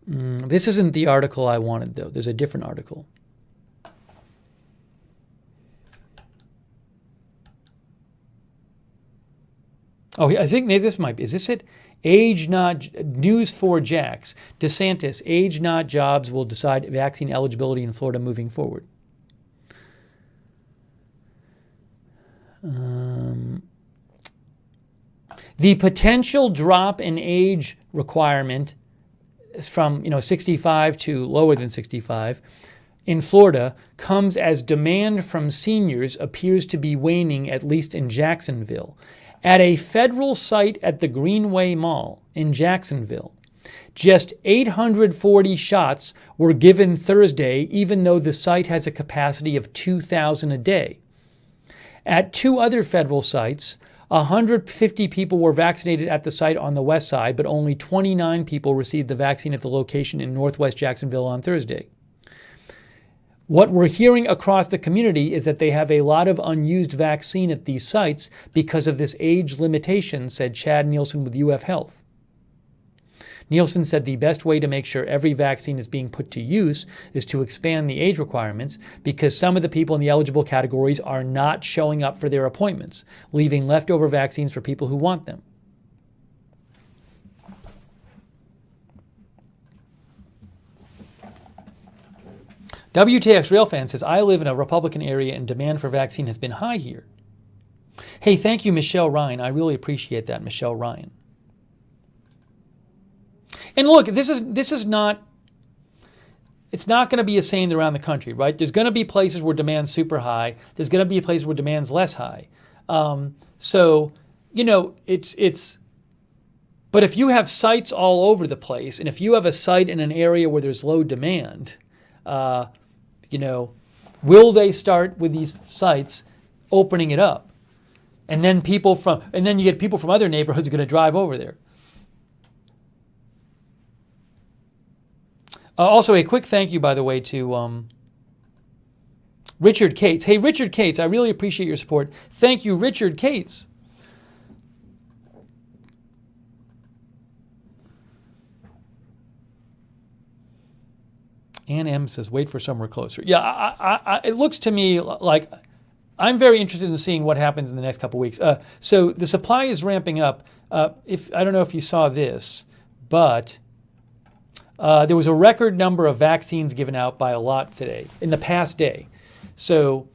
This isn't the article I wanted, though. There's a different article. Oh, I think maybe this might be. Is this it? Age not news for Jax. DeSantis, age not jobs will decide vaccine eligibility in Florida moving forward. The potential drop in age requirement from 65 to lower than 65 in Florida comes as demand from seniors appears to be waning, at least in Jacksonville. At a federal site at the Greenway Mall in Jacksonville, just 840 shots were given Thursday, even though the site has a capacity of 2,000 a day. At two other federal sites, 150 people were vaccinated at the site on the west side, but only 29 people received the vaccine at the location in northwest Jacksonville on Thursday. What we're hearing across the community is that they have a lot of unused vaccine at these sites because of this age limitation, said Chad Nielsen with UF Health. Nielsen said the best way to make sure every vaccine is being put to use is to expand the age requirements because some of the people in the eligible categories are not showing up for their appointments, leaving leftover vaccines for people who want them. WTX Railfan says, I live in a Republican area and demand for vaccine has been high here. Hey, thank you, Michelle Ryan. I really appreciate that, Michelle Ryan. And look, this is not, it's not going to be a same around the country, right? There's going to be places where demand's super high. There's going to be places where demand's less high. So, you know, but if you have sites all over the place, and if you have a site in an area where there's low demand, you know, will they start with these sites opening it up? And then you get people from other neighborhoods going to drive over there. Also, a quick thank you, by the way, to Richard Cates. Hey, Richard Cates, I really appreciate your support. Thank you, Richard Cates. Ann M says, wait for somewhere closer. Yeah, it looks to me like I'm very interested in seeing what happens in the next couple of weeks. So the supply is ramping up. I don't know if you saw this, but there was a record number of vaccines given out by a lot today, in the past day. So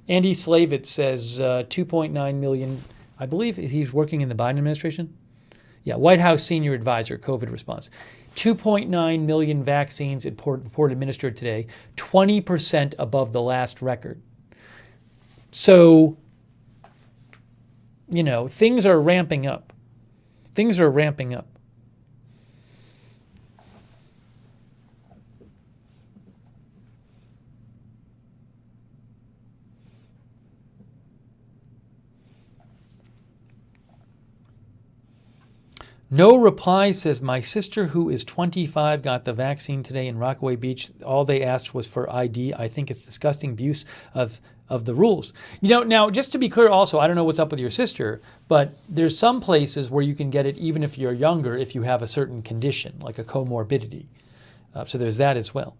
Andy Slavitz says 2.9 million. I believe he's working in the Biden administration. Yeah, White House senior advisor, COVID response. 2.9 million vaccines report administered today, 20% above the last record. So, you know, things are ramping up. Things are ramping up. No reply says, my sister who is 25 got the vaccine today in Rockaway Beach. All they asked was for ID. I think it's disgusting abuse of the rules. You know, now, just to be clear also, I don't know what's up with your sister, but there's some places where you can get it even if you're younger, if you have a certain condition, like a comorbidity. So there's that as well.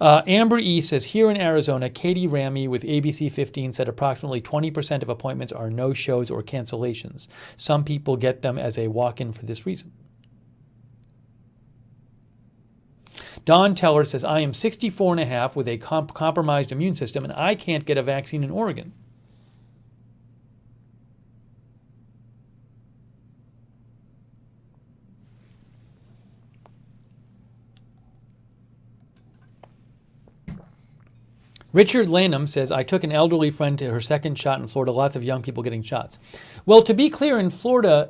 Amber E says, here in Arizona, Katie Ramey with ABC 15 said approximately 20% of appointments are no-shows or cancellations. Some people get them as a walk-in for this reason. Don Teller says, I am 64 and a half with a compromised immune system, and I can't get a vaccine in Oregon. Richard Lanham says, I took an elderly friend to her second shot in Florida. Lots of young people getting shots. Well, to be clear, in Florida,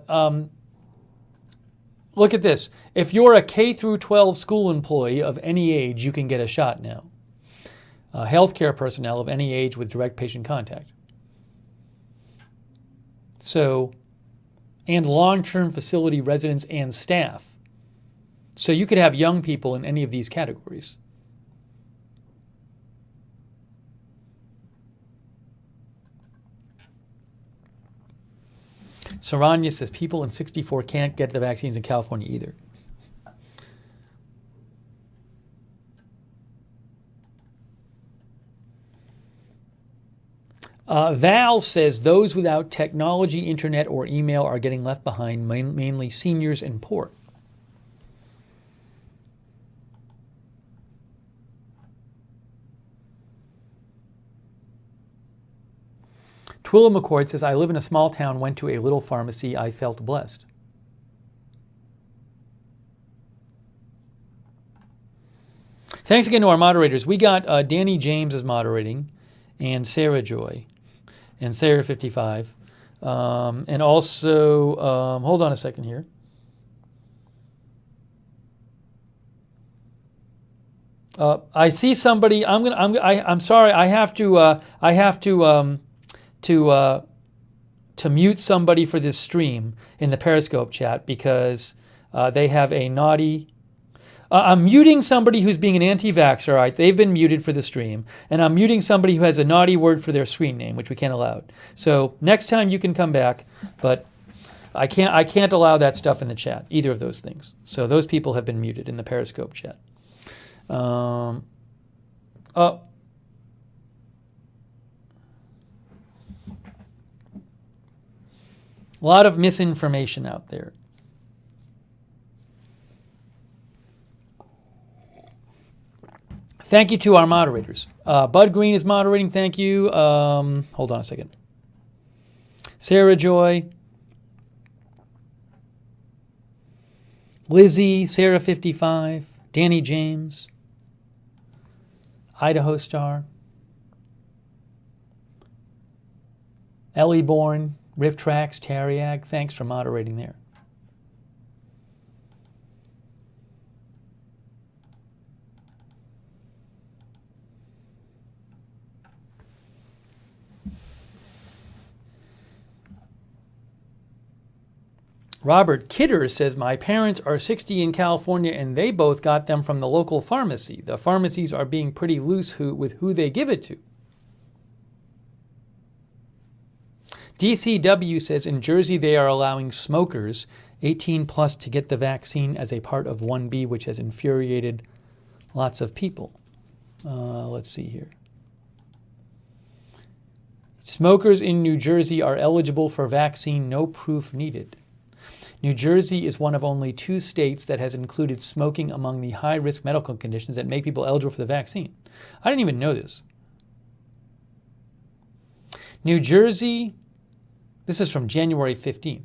look at this. If you're a K through 12 school employee of any age, you can get a shot now. Healthcare personnel of any age with direct patient contact. So, and long-term facility residents and staff. So you could have young people in any of these categories. Saranya says people in 64 can't get the vaccines in California either. Val says those without technology, internet, or email are getting left behind, mainly seniors and poor. Twilla McCord says, I live in a small town, went to a little pharmacy. I felt blessed. Thanks again to our moderators. We got Danny James is moderating, and Sarah Joy, and Sarah 55. And also, hold on a second here. I see somebody. I'm sorry. I have to mute somebody for this stream in the Periscope chat because they have a naughty I'm muting somebody who's being an anti-vaxxer. All right, they've been muted for the stream. And I'm muting somebody who has a naughty word for their screen name, which we can't allow. So next time you can come back, but I can't allow that stuff in the chat, either of those things. So those people have been muted in the Periscope chat. A lot of misinformation out there. Thank you to our moderators. Bud Green is moderating. Thank you. Hold on a second. Sarah Joy. Lizzie, Sarah55, Danny James, Idaho Star, Ellie Bourne, Riff Tracks, Tariag. Thanks for moderating there. Robert Kidder says, my parents are 60 in California and they both got them from the local pharmacy. The pharmacies are being pretty loose with who they give it to. DCW says, in Jersey they are allowing smokers 18 plus to get the vaccine as a part of 1B, which has infuriated lots of people. Let's see here. Smokers in New Jersey are eligible for vaccine, no proof needed. New Jersey is one of only 2 states that has included smoking among the high-risk medical conditions that make people eligible for the vaccine. I didn't even know this. New Jersey, this is from January 15th.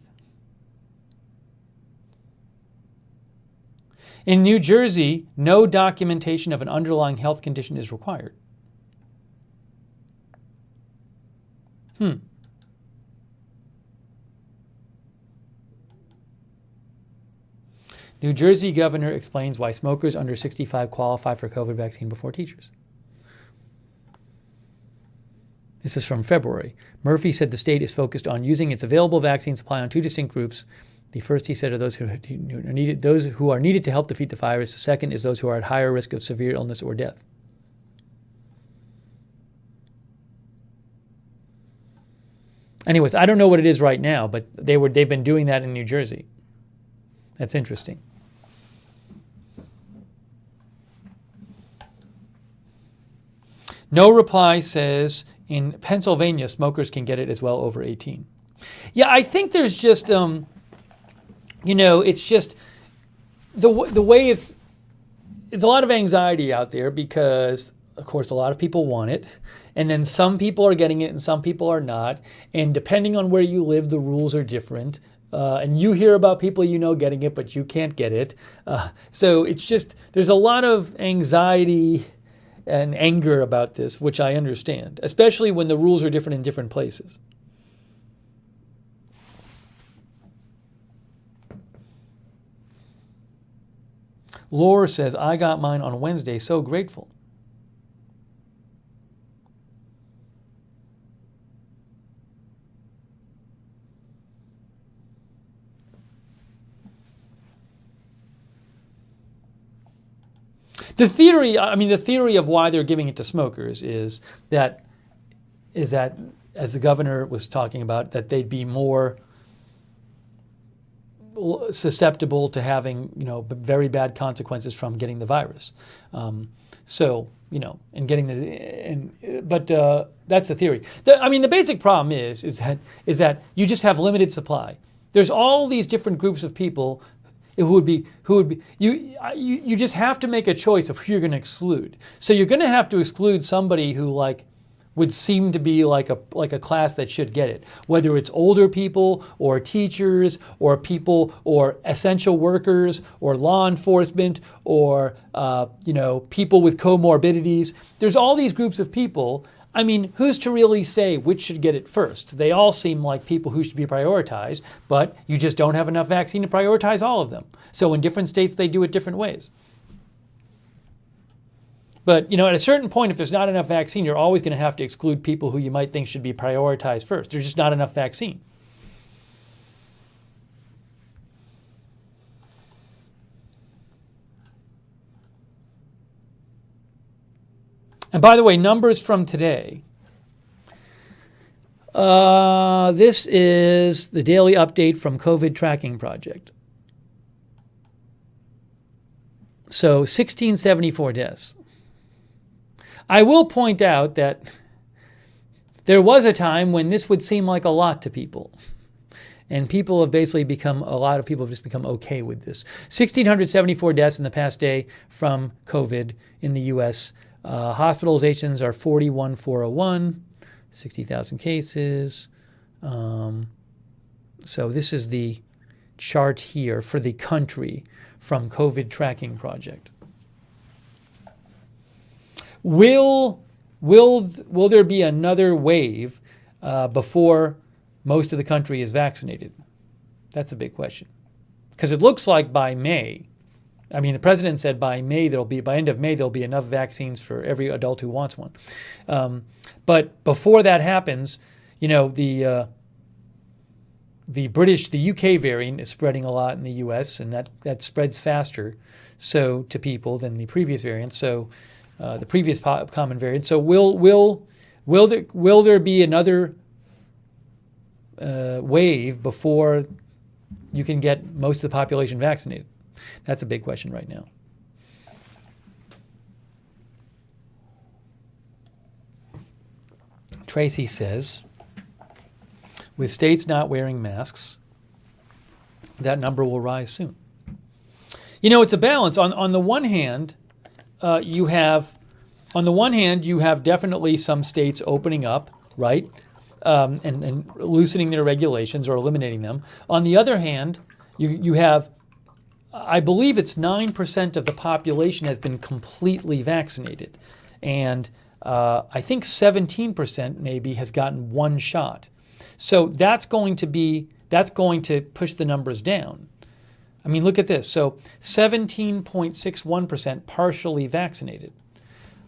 In New Jersey, no documentation of an underlying health condition is required. New Jersey governor explains why smokers under 65 qualify for COVID vaccine before teachers. This is from February. Murphy said the state is focused on using its available vaccine supply on 2 distinct groups. The first, he said, are those who are needed to help defeat the virus. The second is those who are at higher risk of severe illness or death. Anyways, I don't know what it is right now, but they've been doing that in New Jersey. That's interesting. No Reply says, in Pennsylvania, smokers can get it as well over 18. Yeah, I think there's just, it's just the way it's a lot of anxiety out there because, of course, a lot of people want it. And then some people are getting it and some people are not. And depending on where you live, the rules are different. And you hear about people getting it, but you can't get it. So it's just, there's a lot of anxiety and anger about this, which I understand, especially when the rules are different in different places. Laura says, I got mine on Wednesday, so grateful. The theory of why they're giving it to smokers is that, as the governor was talking about, that they'd be more susceptible to having, very bad consequences from getting the virus. But that's the theory. The basic problem is that you just have limited supply. There's all these different groups of people you just have to make a choice of who you're going to exclude. So you're going to have to exclude somebody who would seem to be like a class that should get it, whether it's older people or teachers or people or essential workers or law enforcement or people with comorbidities. There's all these groups of people. Who's to really say which should get it first? They all seem like people who should be prioritized, but you just don't have enough vaccine to prioritize all of them. So in different states, they do it different ways. But, at a certain point, if there's not enough vaccine, you're always going to have to exclude people who you might think should be prioritized first. There's just not enough vaccine. And by the way, numbers from today. This is the daily update from COVID Tracking Project. So 1674 deaths. I will point out that there was a time when this would seem like a lot to people. And people have basically a lot of people have just become okay with this. 1,674 deaths in the past day from COVID in the U.S. Hospitalizations are 41,401, 60,000 cases. So this is the chart here for the country from COVID Tracking Project. Will there be another wave before most of the country is vaccinated? That's a big question. Because it looks like by May, the president said by end of May, there'll be enough vaccines for every adult who wants one. But before that happens, the UK variant is spreading a lot in the US, and that spreads faster to people than the previous variant. So the previous common variant. So will there be another wave before you can get most of the population vaccinated? That's a big question right now. Tracy says, with states not wearing masks, that number will rise soon. It's a balance. On the one hand, you have definitely some states opening up, right? And loosening their regulations or eliminating them. On the other hand, you have, I believe it's 9% of the population has been completely vaccinated. And I think 17% maybe has gotten one shot. So that's going to push the numbers down. Look at this. So 17.61% partially vaccinated,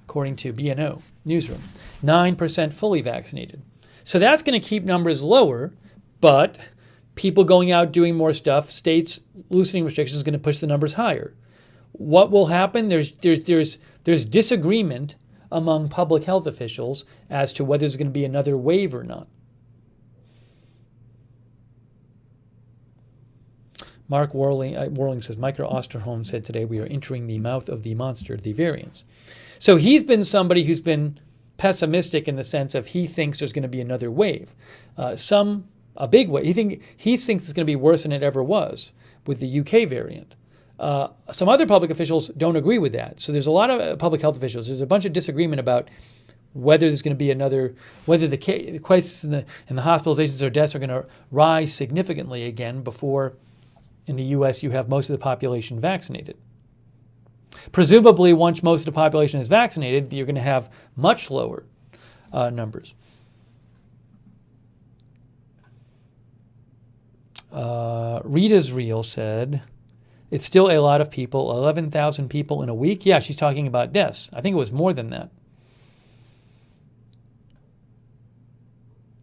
according to BNO Newsroom. 9% fully vaccinated. So that's going to keep numbers lower, but people going out doing more stuff, states loosening restrictions is going to push the numbers higher. What will happen? There's disagreement among public health officials as to whether there's going to be another wave or not. Mark Warling says, Micah Osterholm said today, we are entering the mouth of the monster, the variants. So he's been somebody who's been pessimistic in the sense of he thinks there's going to be another wave. A big wave. He thinks it's going to be worse than it ever was with the UK variant. Some other public officials don't agree with that. So there's a lot of public health officials. There's a bunch of disagreement about whether there's going to be whether the crisis and the hospitalizations or deaths are going to rise significantly again before in the U.S. you have most of the population vaccinated. Presumably, once most of the population is vaccinated, you're going to have much lower numbers. Rita's Real said, it's still a lot of people, 11,000 people in a week. Yeah, she's talking about deaths. I think it was more than that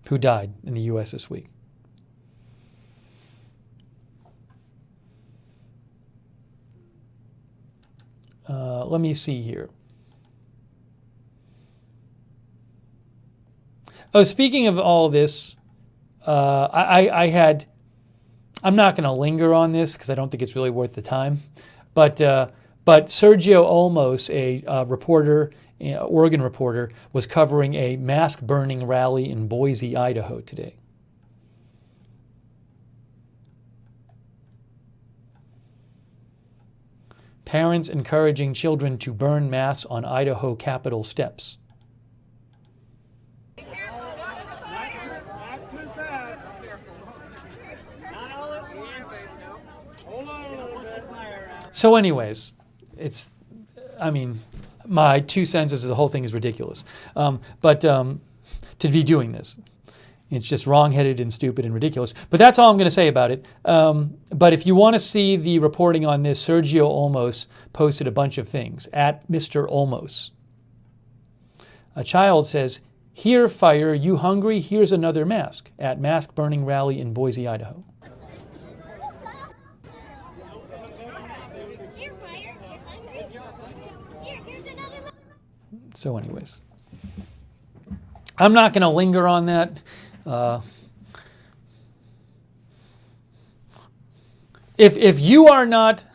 who died in the U.S. this week. Let me see here. Oh, speaking of all this, I'm not going to linger on this because I don't think it's really worth the time. But Sergio Olmos, a reporter, Oregon reporter, was covering a mask burning rally in Boise, Idaho today. Parents encouraging children to burn masks on Idaho Capitol steps. So anyways, my 2 cents is the whole thing is ridiculous. But to be doing this, it's just wrong-headed and stupid and ridiculous. But that's all I'm going to say about it. But if you want to see the reporting on this, Sergio Olmos posted a bunch of things at Mr. Olmos. A child says, "Here, fire, you hungry? Here's another mask," at mask burning rally in Boise, Idaho. So anyways, I'm not going to linger on that. If you are not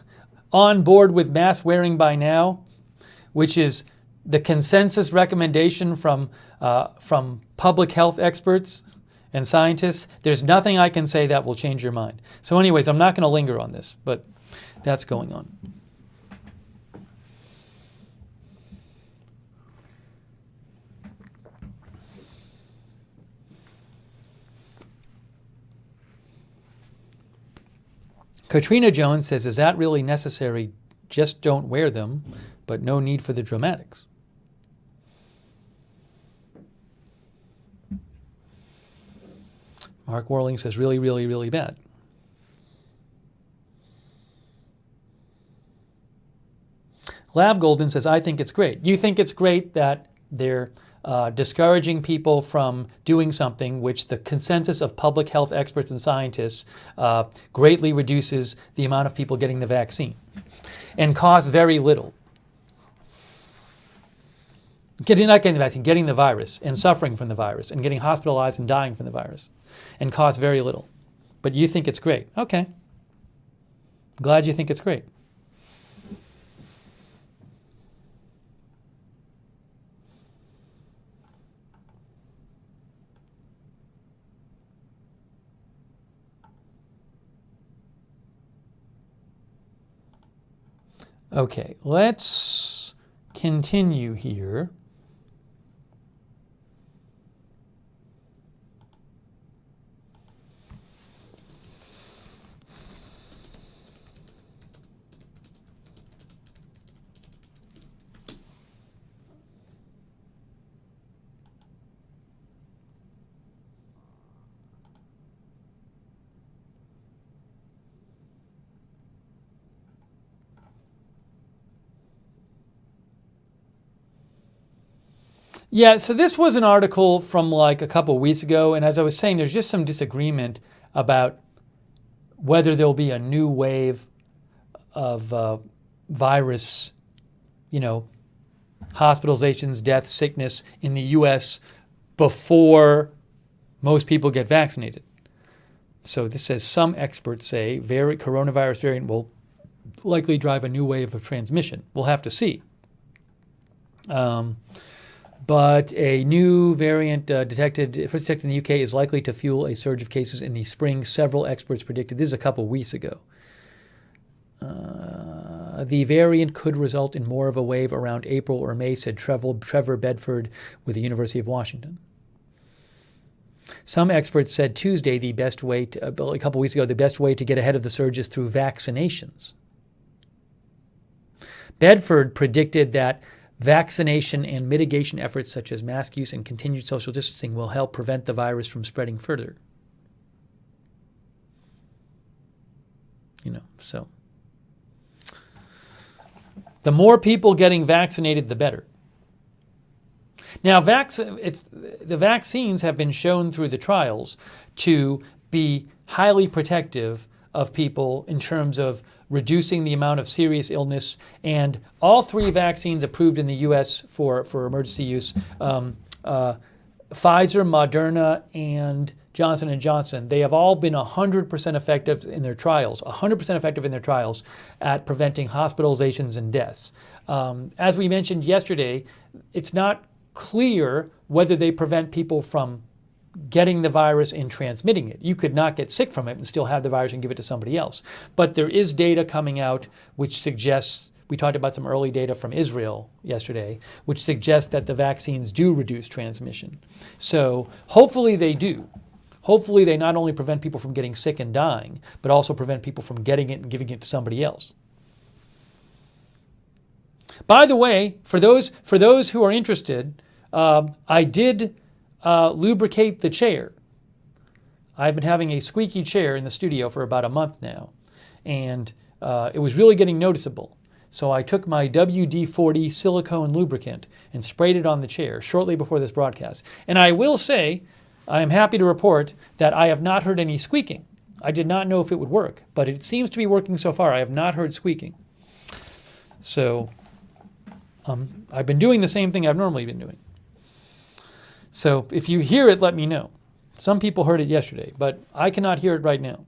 on board with mask wearing by now, which is the consensus recommendation from public health experts and scientists, there's nothing I can say that will change your mind. So anyways, I'm not going to linger on this, but that's going on. Katrina Jones says, is that really necessary? Just don't wear them, but no need for the dramatics. Mark Warling says, really, really, really bad. Lab Golden says, I think it's great. You think it's great that they're discouraging people from doing something which the consensus of public health experts and scientists greatly reduces the amount of people getting the vaccine and costs very little. Not getting the vaccine, getting the virus and suffering from the virus and getting hospitalized and dying from the virus and costs very little. But you think it's great. Okay. Glad you think it's great. Okay, let's continue here. Yeah, so this was an article from like a couple of weeks ago, and as I was saying, there's just some disagreement about whether there'll be a new wave of virus, hospitalizations, deaths, sickness in the U.S. before most people get vaccinated. So this says some experts say coronavirus variant will likely drive a new wave of transmission. We'll have to see. But a new variant first detected in the UK is likely to fuel a surge of cases in the spring, several experts predicted. This is a couple weeks ago. The variant could result in more of a wave around April or May, said Trevor Bedford with the University of Washington. Some experts said Tuesday a couple weeks ago, the best way to get ahead of the surge is through vaccinations. Bedford predicted that vaccination and mitigation efforts such as mask use and continued social distancing will help prevent the virus from spreading further. So the more people getting vaccinated, the better. Now, the vaccines have been shown through the trials to be highly protective of people in terms of reducing the amount of serious illness, and all three vaccines approved in the U.S. for emergency use, Pfizer, Moderna, and Johnson & Johnson, they have all been 100% effective in their trials, at preventing hospitalizations and deaths. As we mentioned yesterday, it's not clear whether they prevent people from getting the virus and transmitting it. You could not get sick from it and still have the virus and give it to somebody else. But there is data coming out which suggests, we talked about some early data from Israel yesterday, which suggests that the vaccines do reduce transmission. So hopefully they do. Hopefully they not only prevent people from getting sick and dying, but also prevent people from getting it and giving it to somebody else. By the way, for those who are interested, I did lubricate the chair. I've been having a squeaky chair in the studio for about a month now, and it was really getting noticeable. So I took my WD-40 silicone lubricant and sprayed it on the chair shortly before this broadcast. And I will say, I am happy to report that I have not heard any squeaking. I did not know if it would work, but it seems to be working so far. I have not heard squeaking. So I've been doing the same thing I've normally been doing. So if you hear it, let me know. Some people heard it yesterday, but I cannot hear it right now.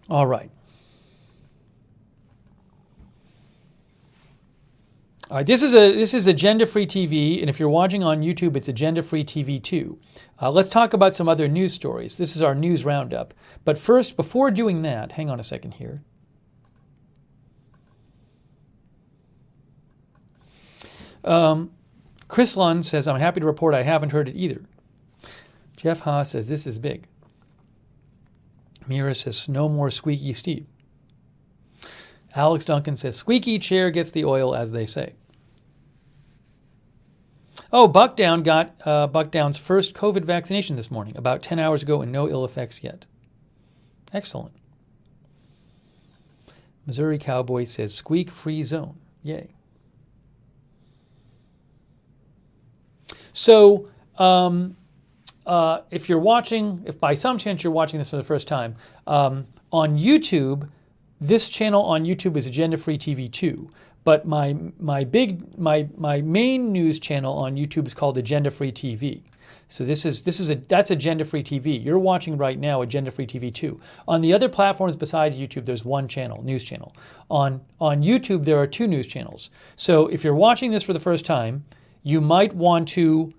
All right. All right, this is Agenda Free TV, and if you're watching on YouTube, it's Agenda Free TV 2. Let's talk about some other news stories. This is our news roundup. But first, before doing that, hang on a second here. Chris Lund says, I'm happy to report I haven't heard it either. Jeff Haas says, this is big. Mira says, no more squeaky Steve. Alex Duncan says, squeaky chair gets the oil, as they say. Oh, Buckdown got Buckdown's first COVID vaccination this morning, about 10 hours ago, and no ill effects yet. Excellent. Missouri Cowboy says, squeak-free zone. Yay. So, if you're watching, if by some chance you're watching this for the first time, on YouTube, this channel on YouTube is Agenda Free TV 2. But my main news channel on YouTube is called Agenda Free TV. So that's Agenda Free TV. You're watching right now Agenda Free TV 2. On the other platforms besides YouTube, there's one channel, news channel. On YouTube, there are two news channels. So if you're watching this for the first time, you might want to,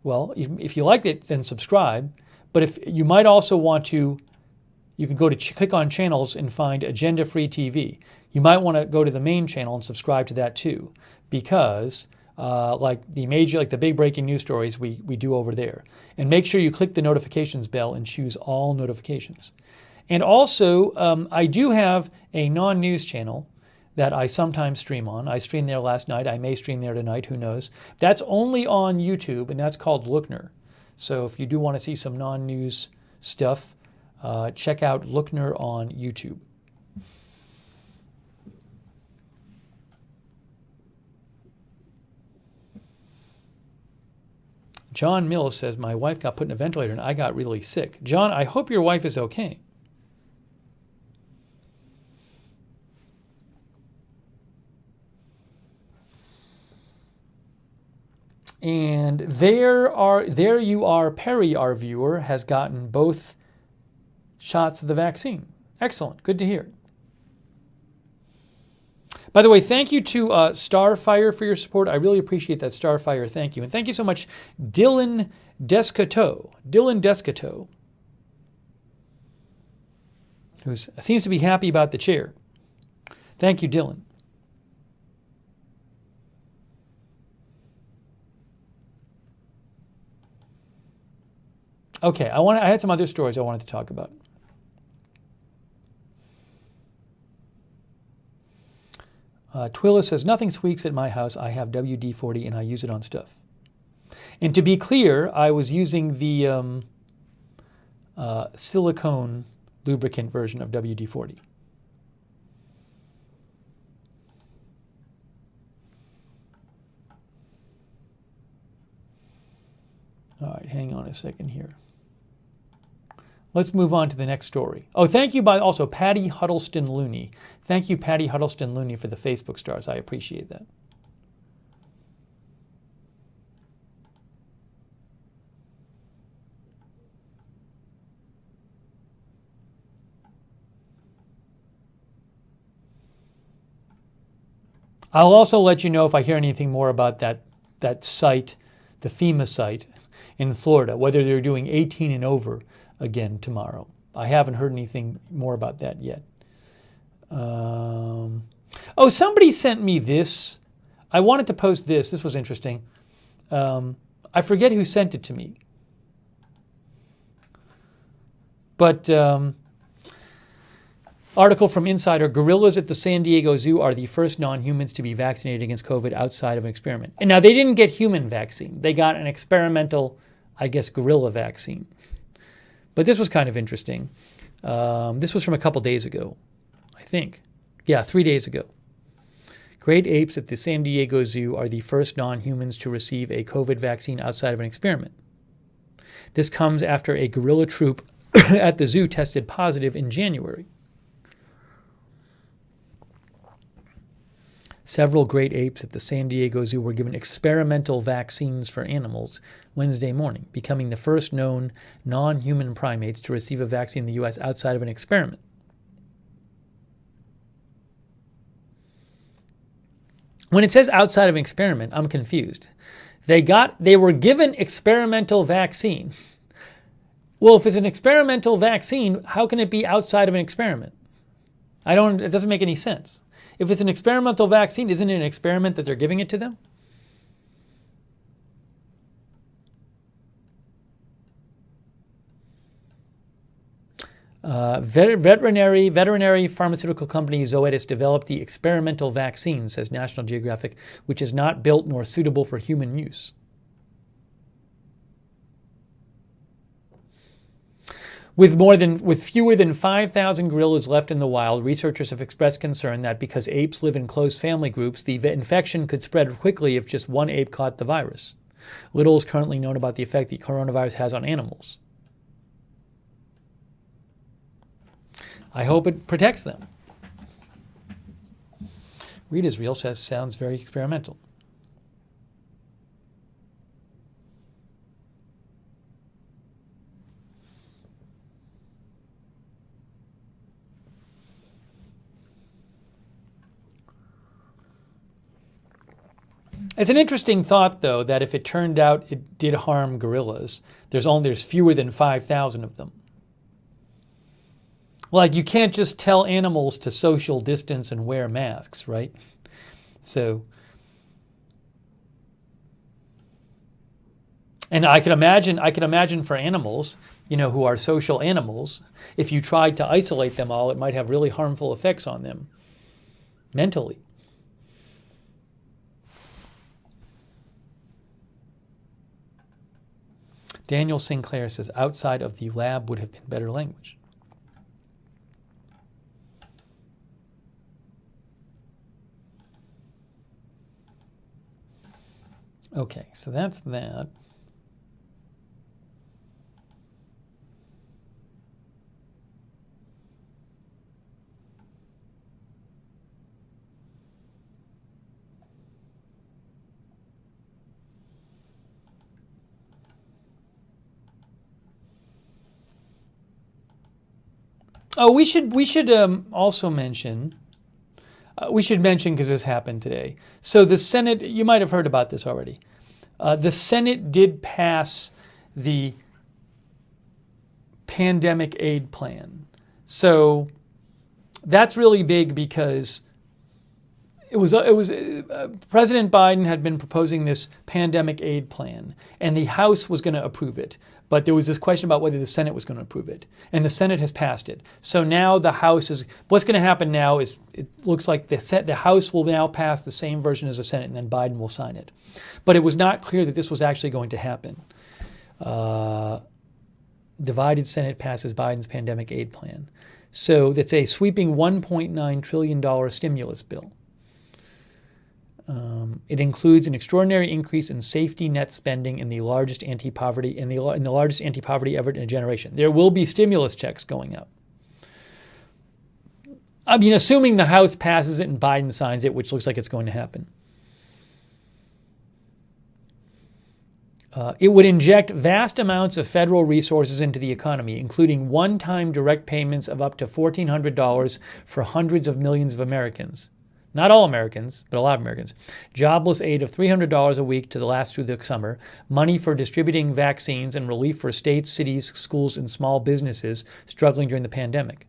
well, if you like it, then subscribe. But if you might also want to, you can go to click on channels and find Agenda Free TV. You might want to go to the main channel and subscribe to that too, because like the big breaking news stories we do over there. And make sure you click the notifications bell and choose all notifications. And also, I do have a non-news channel that I sometimes stream on. I streamed there last night. I may stream there tonight. Who knows? That's only on YouTube, and that's called Lookner. So if you do want to see some non-news stuff, check out Lookner on YouTube. John Mills says, my wife got put in a ventilator and I got really sick. John, I hope your wife is okay. And there you are, Perry, our viewer, has gotten both shots of the vaccine. Excellent. Good to hear. By the way, thank you to Starfire for your support. I really appreciate that, Starfire. Thank you. And thank you so much, Dylan Descoteau. Dylan Descoteau, who seems to be happy about the chair. Thank you, Dylan. Okay, I had some other stories I wanted to talk about. Twilla says, nothing squeaks at my house. I have WD-40 and I use it on stuff. And to be clear, I was using the silicone lubricant version of WD-40. All right, hang on a second here. Let's move on to the next story. Oh, thank you also Patty Huddleston Looney. Thank you, Patty Huddleston Looney, for the Facebook stars. I appreciate that. I'll also let you know if I hear anything more about that site, the FeMA site in Florida, whether they're doing 18 and over again tomorrow. I haven't heard anything more about that yet. Oh, somebody sent me this. I wanted to post this. This was interesting. I forget who sent it to me. But article from Insider, gorillas at the San Diego Zoo are the first non-humans to be vaccinated against COVID outside of an experiment. And now they didn't get human vaccine. They got an experimental, I guess, gorilla vaccine. But this was kind of interesting. This was from a couple days ago, I think. Yeah, 3 days ago. Great apes at the San Diego Zoo are the first non-humans to receive a COVID vaccine outside of an experiment. This comes after a gorilla troop at the zoo tested positive in January. Several great apes at the San Diego Zoo were given experimental vaccines for animals Wednesday morning, becoming the first known non-human primates to receive a vaccine in the U.S. outside of an experiment. When it says outside of an experiment, I'm confused. They were given experimental vaccine. Well, if it's an experimental vaccine, how can it be outside of an experiment? It doesn't make any sense. If it's an experimental vaccine, isn't it an experiment that they're giving it to them? Veterinary pharmaceutical company Zoetis developed the experimental vaccine, says National Geographic, which is not built nor suitable for human use. With fewer than 5,000 gorillas left in the wild, researchers have expressed concern that because apes live in close family groups, the infection could spread quickly if just one ape caught the virus. Little is currently known about the effect the coronavirus has on animals. I hope it protects them. Read Israel says sounds very experimental. It's an interesting thought, though, that if it turned out it did harm gorillas, there's fewer than 5,000 of them. Like, you can't just tell animals to social distance and wear masks, right? So, and I can imagine for animals, who are social animals, if you tried to isolate them all, it might have really harmful effects on them mentally. Daniel Sinclair says outside of the lab would have been better language. Okay, so that's that. Oh, we should also mention. We should mention, because this happened today. So the Senate, you might have heard about this already. The Senate did pass the pandemic aid plan. So that's really big because President Biden had been proposing this pandemic aid plan, and the House was going to approve it. But there was this question about whether the Senate was going to approve it. And the Senate has passed it. So now the House is, what's going to happen now is it looks like the House will now pass the same version as the Senate, and then Biden will sign it. But it was not clear that this was actually going to happen. Divided Senate passes Biden's pandemic aid plan. So that's a sweeping $1.9 trillion stimulus bill. It includes an extraordinary increase in safety net spending in the largest anti-poverty effort in a generation. There will be stimulus checks going up. I mean, assuming the House passes it and Biden signs it, which looks like it's going to happen. It would inject vast amounts of federal resources into the economy, including one-time direct payments of up to $1,400 for hundreds of millions of Americans. Not all Americans, but a lot of Americans. Jobless aid of $300 a week to last through the summer. Money for distributing vaccines and relief for states, cities, schools, and small businesses struggling during the pandemic.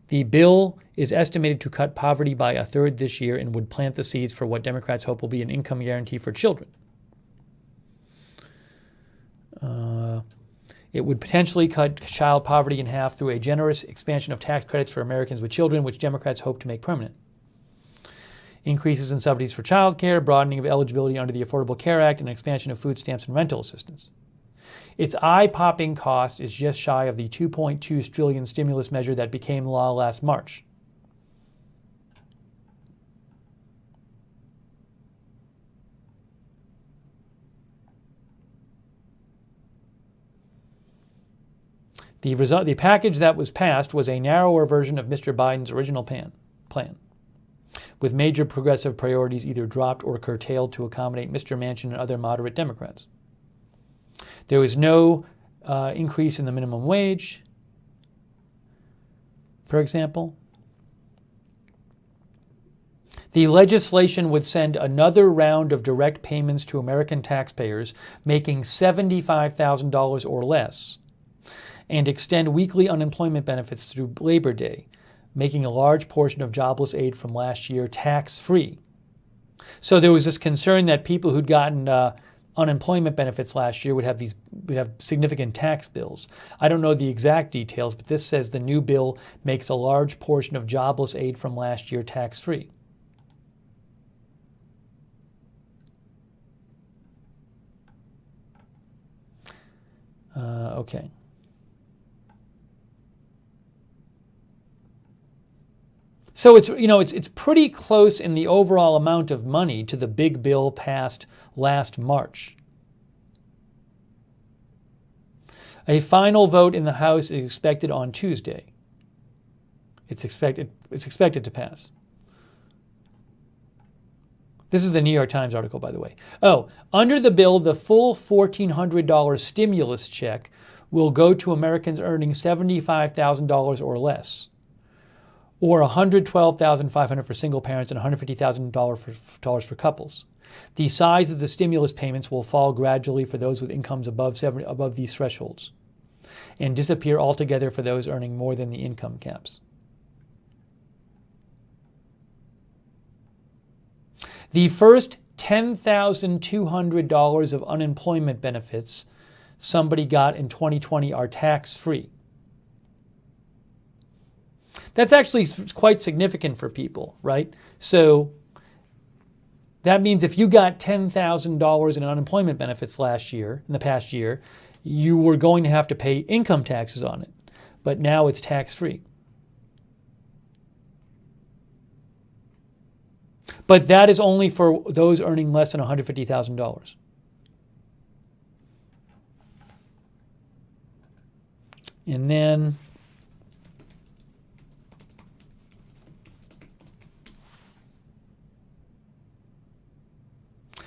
The bill is estimated to cut poverty by a third this year and would plant the seeds for what Democrats hope will be an income guarantee for children. It would potentially cut child poverty in half through a generous expansion of tax credits for Americans with children, which Democrats hope to make permanent. Increases in subsidies for child care, broadening of eligibility under the Affordable Care Act, and expansion of food stamps and rental assistance. Its eye-popping cost is just shy of the $2.2 trillion stimulus measure that became law last March. The package that was passed was a narrower version of Mr. Biden's original plan. with major progressive priorities either dropped or curtailed to accommodate Mr. Manchin and other moderate Democrats. There was no increase in the minimum wage, for example. The legislation would send another round of direct payments to American taxpayers making $75,000 or less, and extend weekly unemployment benefits through Labor Day, making a large portion of jobless aid from last year tax-free. So there was this concern that people who'd gotten unemployment benefits last year would have significant tax bills. I don't know the exact details, but this says the new bill makes a large portion of jobless aid from last year tax-free. Okay. So it's pretty close in the overall amount of money to the big bill passed last March. A final vote in the House is expected on Tuesday. It's expected to pass. This is the New York Times article, by the way. Oh, under the bill, the full $1,400 stimulus check will go to Americans earning $75,000 or less, or $112,500 for single parents and $150,000 for couples. The size of the stimulus payments will fall gradually for those with incomes above these thresholds, and disappear altogether for those earning more than the income caps. The first $10,200 of unemployment benefits somebody got in 2020 are tax-free. That's actually quite significant for people, right? So that means if you got $10,000 in unemployment benefits in the past year, you were going to have to pay income taxes on it. But now it's tax-free. But that is only for those earning less than $150,000. And then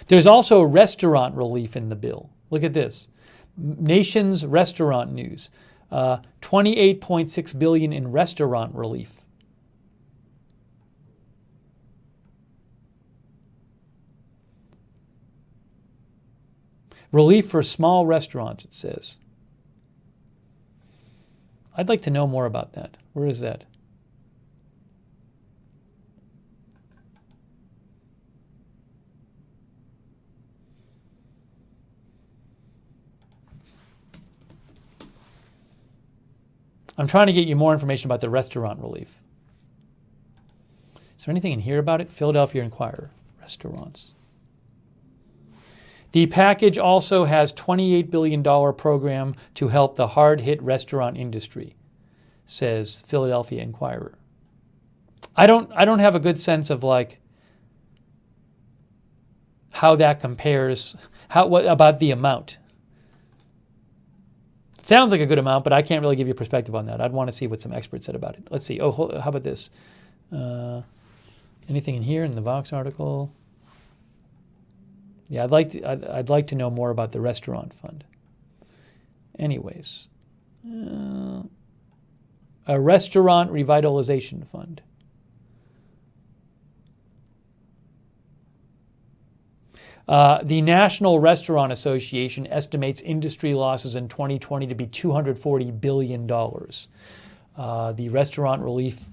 there's also restaurant relief in the bill. Look at this. Nation's restaurant news. $28.6 billion in restaurant relief. Relief for small restaurants, it says. I'd like to know more about that. Where is that? I'm trying to get you more information about the restaurant relief. Is there anything in here about it? Philadelphia Inquirer, restaurants. The package also has $28 billion program to help the hard-hit restaurant industry, says Philadelphia Inquirer. I don't have a good sense of how that compares. What about the amount? It sounds like a good amount, but I can't really give you a perspective on that. I'd want to see what some experts said about it. Let's see. Oh, how about this? Anything in here in the Vox article? Yeah, I'd like to know more about the restaurant fund. Anyways, a restaurant revitalization fund. The National Restaurant Association estimates industry losses in 2020 to be $240 billion. The restaurant relief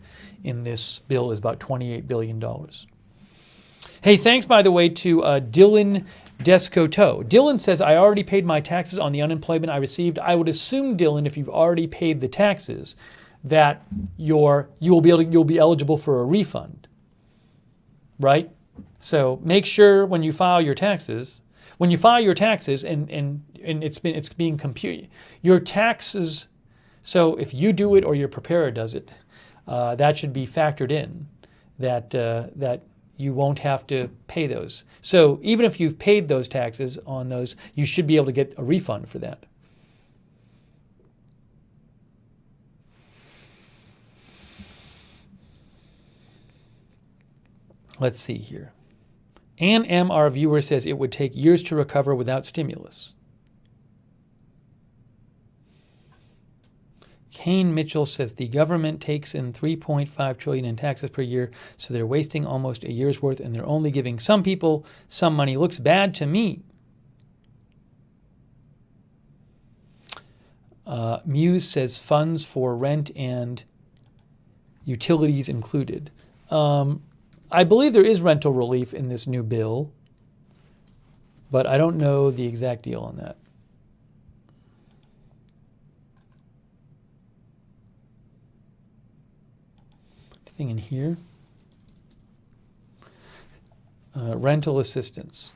in this bill is about $28 billion. Hey, thanks, by the way, to Dylan Descoteau. Dylan says, I already paid my taxes on the unemployment I received. I would assume, Dylan, if you've already paid the taxes, that you'll be eligible for a refund, right? So make sure when you file your taxes, and it's being computed, your taxes. So if you do it or your preparer does it, that should be factored in. That you won't have to pay those. So even if you've paid those taxes on those, you should be able to get a refund for that. Let's see here. Ann M., our viewer, says it would take years to recover without stimulus. Kane Mitchell says the government takes in $3.5 trillion in taxes per year, so they're wasting almost a year's worth and they're only giving some people some money. Looks bad to me. Muse says funds for rent and utilities included. I believe there is rental relief in this new bill, but I don't know the exact deal on that. Anything in here? Rental assistance.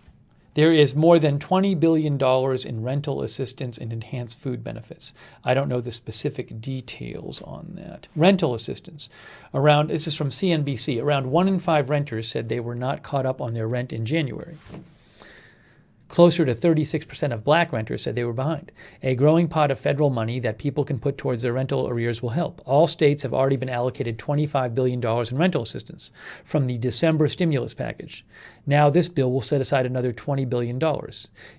There is more than $20 billion in rental assistance and enhanced food benefits. I don't know the specific details on that. Rental assistance. This is from CNBC. Around 1 in 5 renters said they were not caught up on their rent in January. Closer to 36% of black renters said they were behind. A growing pot of federal money that people can put towards their rental arrears will help. All states have already been allocated $25 billion in rental assistance from the December stimulus package. Now this bill will set aside another $20 billion.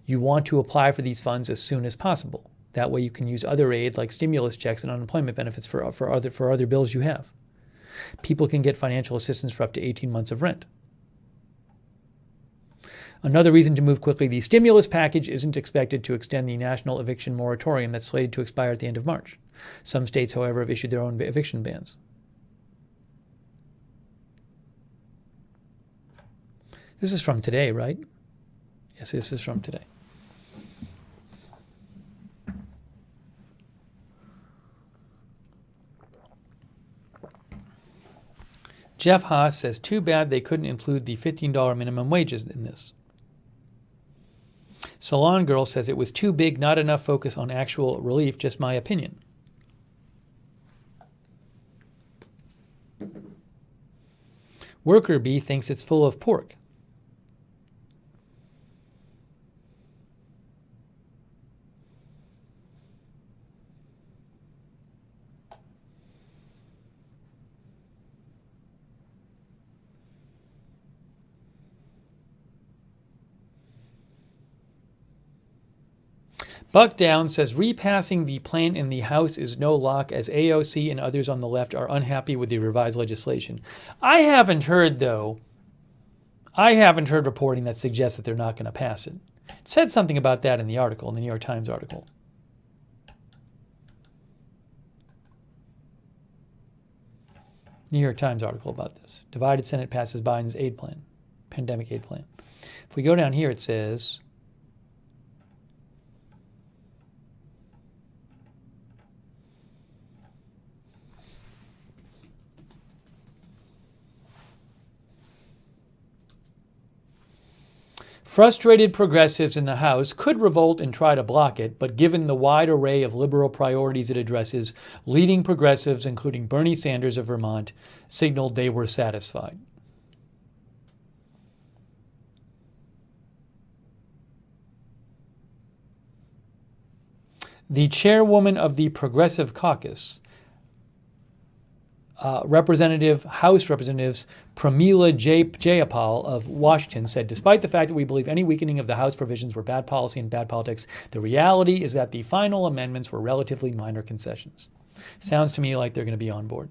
You want to apply for these funds as soon as possible. That way you can use other aid like stimulus checks and unemployment benefits for other bills you have. People can get financial assistance for up to 18 months of rent. Another reason to move quickly, the stimulus package isn't expected to extend the national eviction moratorium that's slated to expire at the end of March. Some states, however, have issued their own eviction bans. This is from today, right? Yes, this is from today. Jeff Haas says, too bad they couldn't include the $15 minimum wages in this. Salon Girl says it was too big, not enough focus on actual relief, just my opinion. Worker Bee thinks it's full of pork. Buck Down says repassing the plan in the House is no lock as AOC and others on the left are unhappy with the revised legislation. I haven't heard reporting that suggests that they're not going to pass it. It said something about that in the article, in the New York Times article. New York Times article about this. Divided Senate passes Biden's aid plan, pandemic aid plan. If we go down here, it says, frustrated progressives in the House could revolt and try to block it, but given the wide array of liberal priorities it addresses, leading progressives, including Bernie Sanders of Vermont, signaled they were satisfied. The chairwoman of the Progressive Caucus, House Representatives Pramila Jayapal of Washington said, despite the fact that we believe any weakening of the House provisions were bad policy and bad politics, the reality is that the final amendments were relatively minor concessions. Sounds to me like they're going to be on board.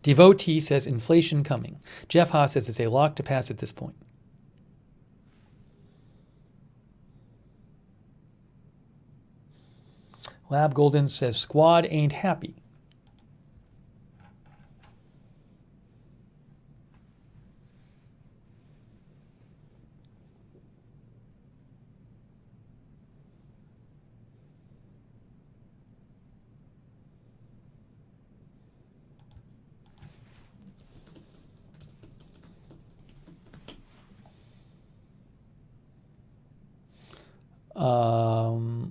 Devotee says inflation coming. Jeff Haas says it's a lock to pass at this point. Lab Golden says squad ain't happy.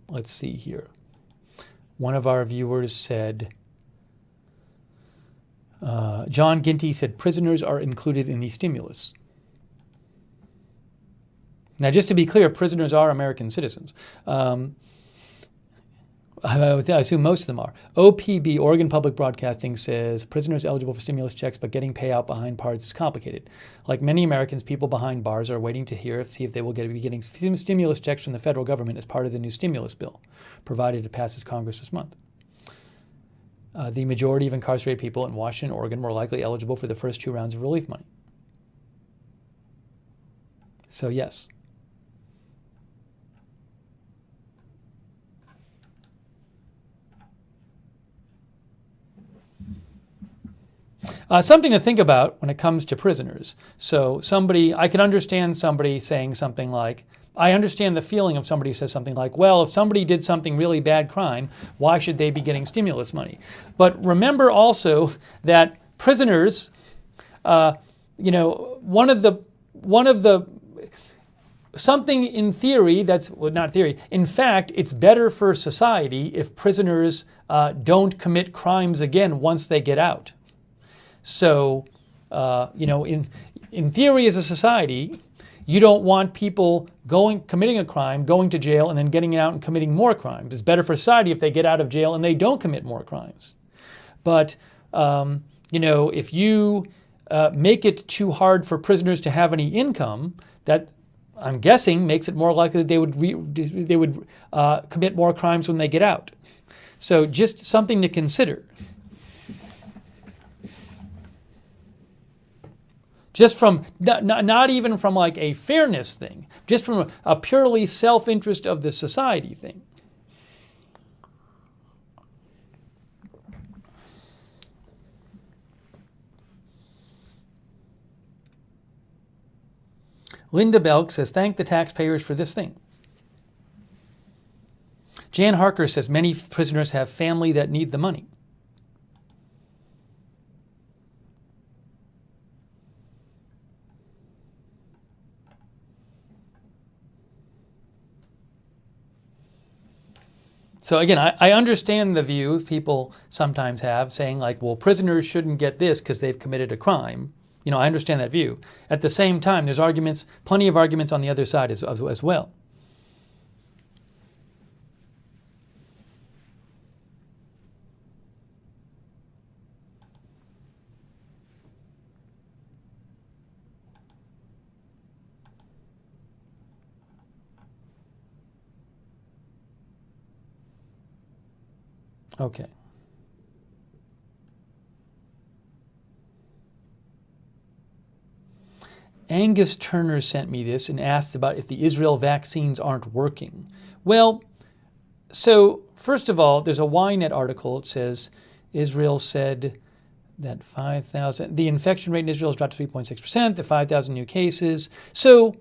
Let's see here. One of our viewers said, John Ginty said prisoners are included in the stimulus. Now, just to be clear, prisoners are American citizens. I assume most of them are. OPB, Oregon Public Broadcasting, says prisoners eligible for stimulus checks but getting payout behind bars is complicated. Like many Americans, people behind bars are waiting to see if they will be getting stimulus checks from the federal government as part of the new stimulus bill, provided it passes Congress this month. The majority of incarcerated people in Washington and Oregon were likely eligible for the first 2 rounds of relief money. So yes. Something to think about when it comes to prisoners. So I can understand somebody saying something like, I understand the feeling of somebody who says something like, well, if somebody did something really bad crime, why should they be getting stimulus money? But remember also that prisoners, something in theory not theory, in fact, it's better for society if prisoners don't commit crimes again once they get out. So, in theory as a society, you don't want people committing a crime, going to jail, and then getting out and committing more crimes. It's better for society if they get out of jail and they don't commit more crimes. But, if you make it too hard for prisoners to have any income, that I'm guessing makes it more likely that they would commit more crimes when they get out. So just something to consider. Just from, not even from like a fairness thing, just from a purely self-interest of the society thing. Linda Belk says, thank the taxpayers for this thing. Jan Harker says, many prisoners have family that need the money. So again, I understand the view people sometimes have saying like, well, prisoners shouldn't get this because they've committed a crime. I understand that view. At the same time, there's plenty of arguments on the other side as well. Okay. Angus Turner sent me this and asked about if the Israel vaccines aren't working. Well, so first of all, there's a Ynet article. It says Israel said that the infection rate in Israel has dropped to 3.6%, the 5,000 new cases. So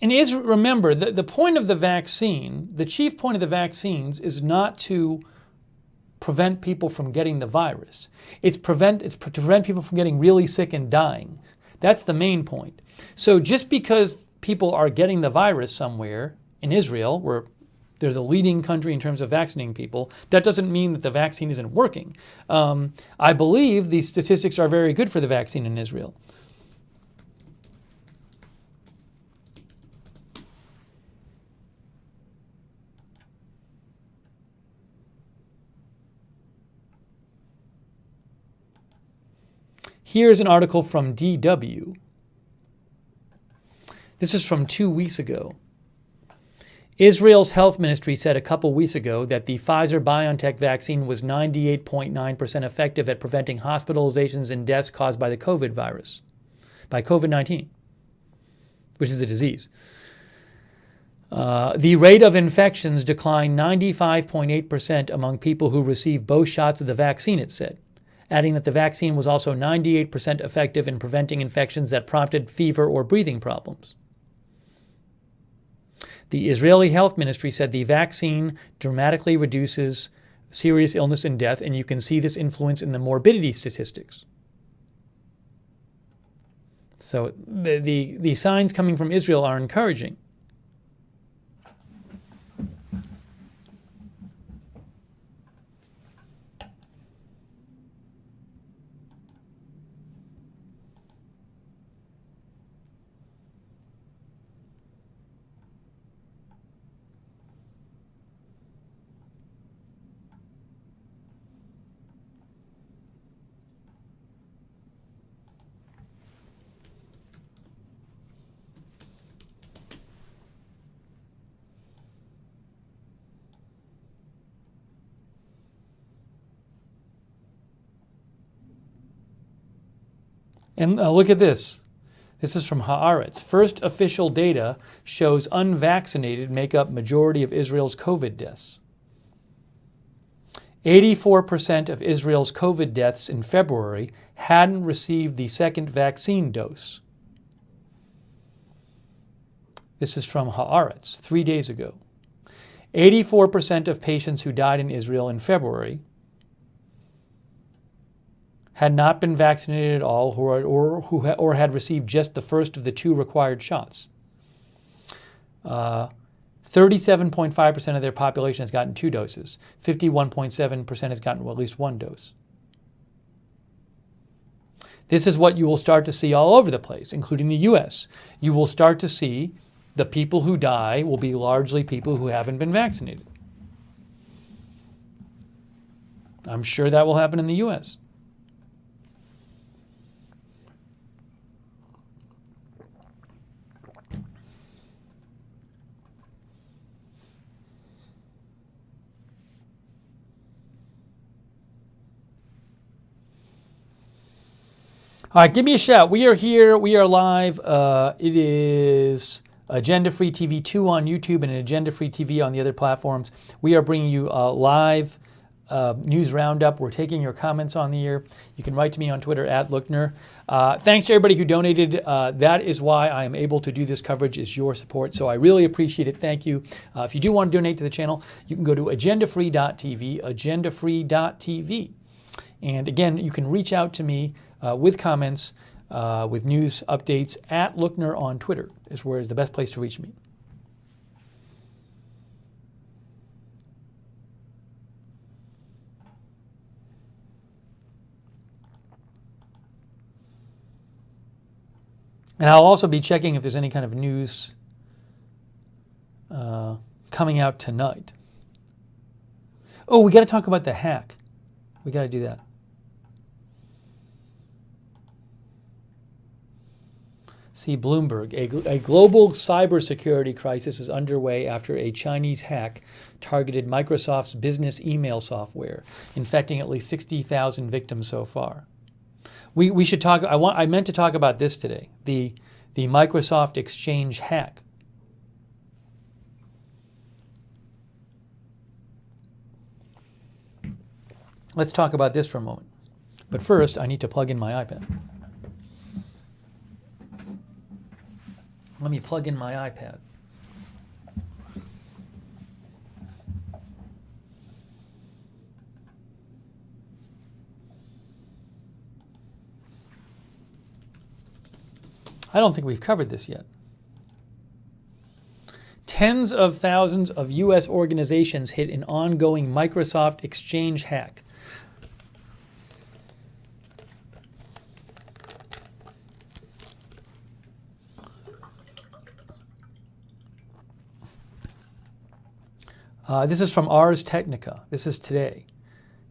in Israel, remember, the point of the vaccine, the chief point of the vaccines is not to prevent people from getting the virus. It's to prevent people from getting really sick and dying. That's the main point. So just because people are getting the virus somewhere in Israel, where they're the leading country in terms of vaccinating people, that doesn't mean that the vaccine isn't working. I believe the statistics are very good for the vaccine in Israel. Here's an article from DW. This is from 2 weeks ago. Israel's health ministry said a couple weeks ago that the Pfizer-BioNTech vaccine was 98.9% effective at preventing hospitalizations and deaths caused by the COVID-19, which is a disease. The rate of infections declined 95.8% among people who received both shots of the vaccine, it said, adding that the vaccine was also 98% effective in preventing infections that prompted fever or breathing problems. The Israeli Health Ministry said the vaccine dramatically reduces serious illness and death, and you can see this influence in the morbidity statistics. So the signs coming from Israel are encouraging. And look at this. This is from Haaretz. First official data shows unvaccinated make up majority of Israel's COVID deaths. 84% of Israel's COVID deaths in February hadn't received the second vaccine dose. This is from Haaretz, 3 days ago. 84% of patients who died in Israel in February had not been vaccinated at all or had received just the first of the 2 required shots. 37.5% of their population has gotten 2 doses. 51.7% has gotten at least 1 dose. This is what you will start to see all over the place, including the U.S. You will start to see the people who die will be largely people who haven't been vaccinated. I'm sure that will happen in the U.S. All right, give me a shout. We are here. We are live. It is Agenda Free TV 2 on YouTube and Agenda Free TV on the other platforms. We are bringing you a live news roundup. We're taking your comments on the air. You can write to me on Twitter @Lookner. Thanks to everybody who donated. That is why I am able to do this coverage, is your support. So I really appreciate it. Thank you. If you do want to donate to the channel, you can go to agendafree.tv, agendafree.tv. And again, you can reach out to me with comments, with news updates @Lookner on Twitter is where is the best place to reach me. And I'll also be checking if there's any kind of news coming out tonight. Oh, we got to talk about the hack. We got to do that. See, Bloomberg, a global cybersecurity crisis is underway after a Chinese hack targeted Microsoft's business email software, infecting at least 60,000 victims so far. We should talk. I meant to talk about this today. The Microsoft Exchange hack. Let's talk about this for a moment. But first, I need to plug in my iPad. Let me plug in my iPad. I don't think we've covered this yet. Tens of thousands of U.S. organizations hit an ongoing Microsoft Exchange hack. This is from Ars Technica. This is today.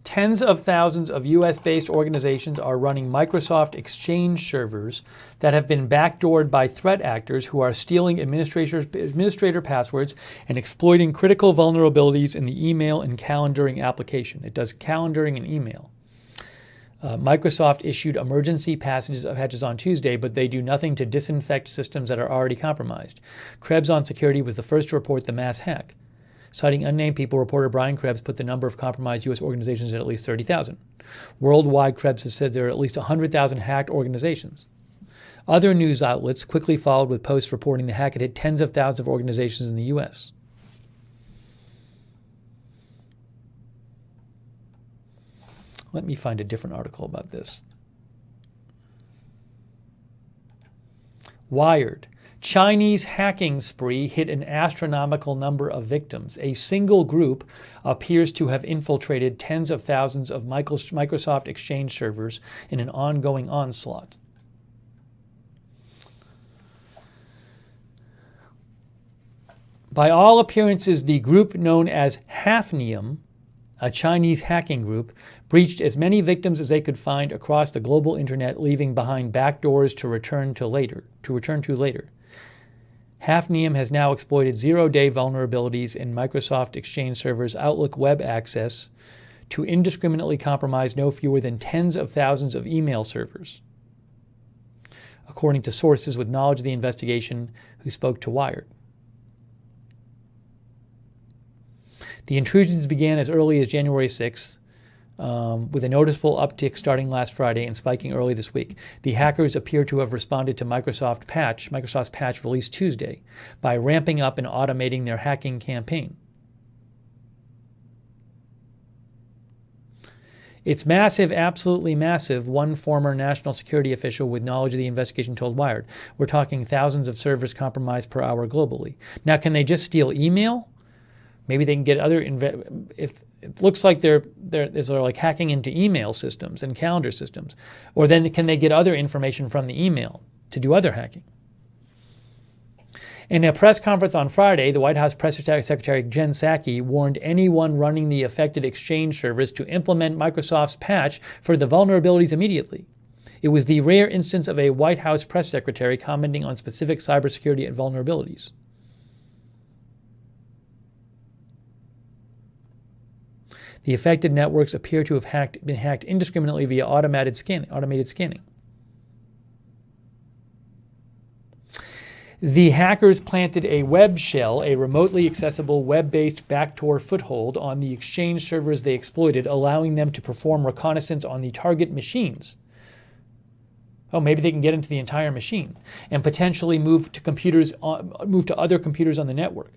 Tens of thousands of US-based organizations are running Microsoft Exchange servers that have been backdoored by threat actors who are stealing administrator passwords and exploiting critical vulnerabilities in the email and calendaring application. It does calendaring and email. Microsoft issued emergency patches on Tuesday, but they do nothing to disinfect systems that are already compromised. Krebs on Security was the first to report the mass hack. Citing unnamed people, reporter Brian Krebs put the number of compromised U.S. organizations at least 30,000. Worldwide, Krebs has said there are at least 100,000 hacked organizations. Other news outlets quickly followed with posts reporting the hack had hit tens of thousands of organizations in the U.S. Let me find a different article about this. Wired. Chinese hacking spree hit an astronomical number of victims. A single group appears to have infiltrated tens of thousands of Microsoft Exchange servers in an ongoing onslaught. By all appearances, the group known as Hafnium, a Chinese hacking group, breached as many victims as they could find across the global internet, leaving behind backdoors to return to later. Hafnium has now exploited zero-day vulnerabilities in Microsoft Exchange servers' Outlook web access to indiscriminately compromise no fewer than tens of thousands of email servers. according to sources with knowledge of the investigation who spoke to Wired. The intrusions began as early as January 6th, with a noticeable uptick starting last Friday and spiking early this week. The hackers appear to have responded to Microsoft's patch released Tuesday by ramping up and automating their hacking campaign. It's massive, absolutely massive, one former national security official with knowledge of the investigation told Wired. We're talking thousands of servers compromised per hour globally. Now, can they just steal email? Maybe they can get other, if it looks like they're like hacking into email systems and calendar systems. Or then can they get other information from the email to do other hacking? In a press conference on Friday, the White House Press Secretary Jen Psaki warned anyone running the affected Exchange servers to implement Microsoft's patch for the vulnerabilities immediately. It was the rare instance of a White House press secretary commenting on specific cybersecurity vulnerabilities. The affected networks appear to have been hacked indiscriminately via automated scanning. The hackers planted a web shell, a remotely accessible web-based backdoor foothold on the Exchange servers they exploited, allowing them to perform reconnaissance on the target machines. Oh, maybe they can get into the entire machine and potentially move to other computers on the network.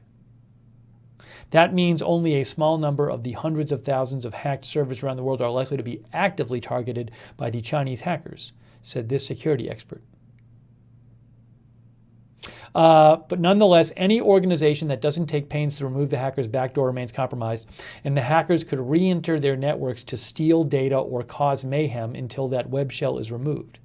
That means only a small number of the hundreds of thousands of hacked servers around the world are likely to be actively targeted by the Chinese hackers, said this security expert. But nonetheless, any organization that doesn't take pains to remove the hacker's backdoor remains compromised, and the hackers could re-enter their networks to steal data or cause mayhem until that web shell is removed.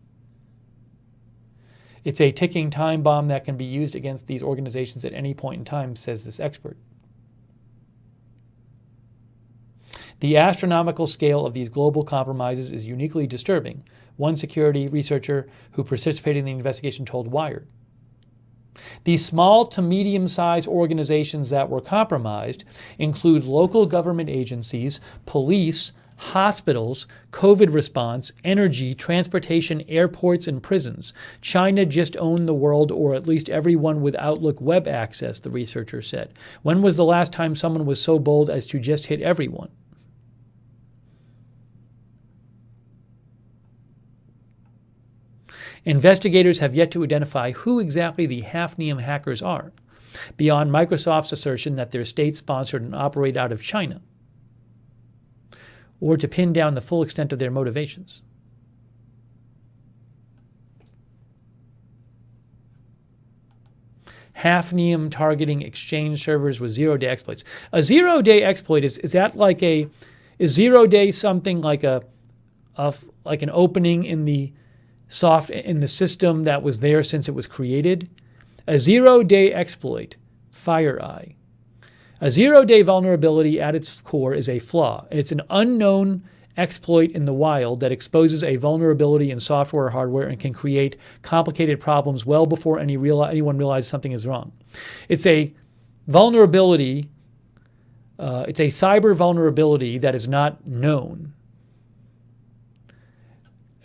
It's a ticking time bomb that can be used against these organizations at any point in time, says this expert. The astronomical scale of these global compromises is uniquely disturbing, one security researcher who participated in the investigation told Wired. These small to medium-sized organizations that were compromised include local government agencies, police, hospitals, COVID response, energy, transportation, airports, and prisons. China just owned the world, or at least everyone with Outlook web access, the researcher said. When was the last time someone was so bold as to just hit everyone? Investigators have yet to identify who exactly the Hafnium hackers are, beyond Microsoft's assertion that they're state-sponsored and operate out of China, or to pin down the full extent of their motivations. Hafnium targeting Exchange servers with zero-day exploits. A zero-day exploit is zero-day something like an opening in the system that was there since it was created? A zero-day exploit, FireEye. A zero-day vulnerability at its core is a flaw. It's an unknown exploit in the wild that exposes a vulnerability in software or hardware and can create complicated problems well before anyone realizes something is wrong. It's a vulnerability, it's a cyber vulnerability that is not known.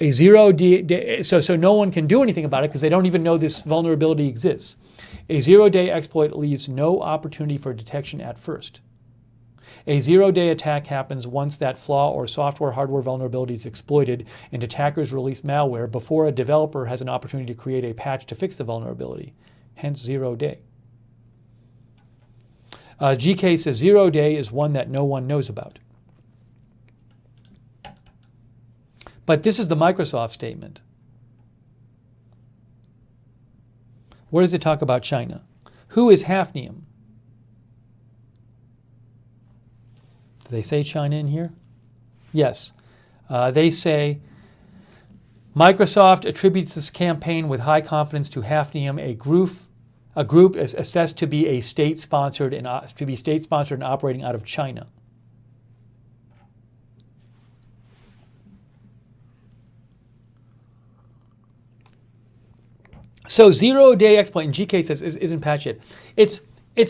A zero-day, so no one can do anything about it because they don't even know this vulnerability exists. A zero-day exploit leaves no opportunity for detection at first. A zero-day attack happens once that flaw or software-hardware vulnerability is exploited and attackers release malware before a developer has an opportunity to create a patch to fix the vulnerability, hence zero-day. GK says zero-day is one that no one knows about. But this is the Microsoft statement. Where does it talk about China? Who is Hafnium? Do they say China in here? Yes. They say Microsoft attributes this campaign with high confidence to Hafnium, a group is assessed to be state-sponsored and operating out of China. So zero-day exploit, and GK says isn't patched yet. It's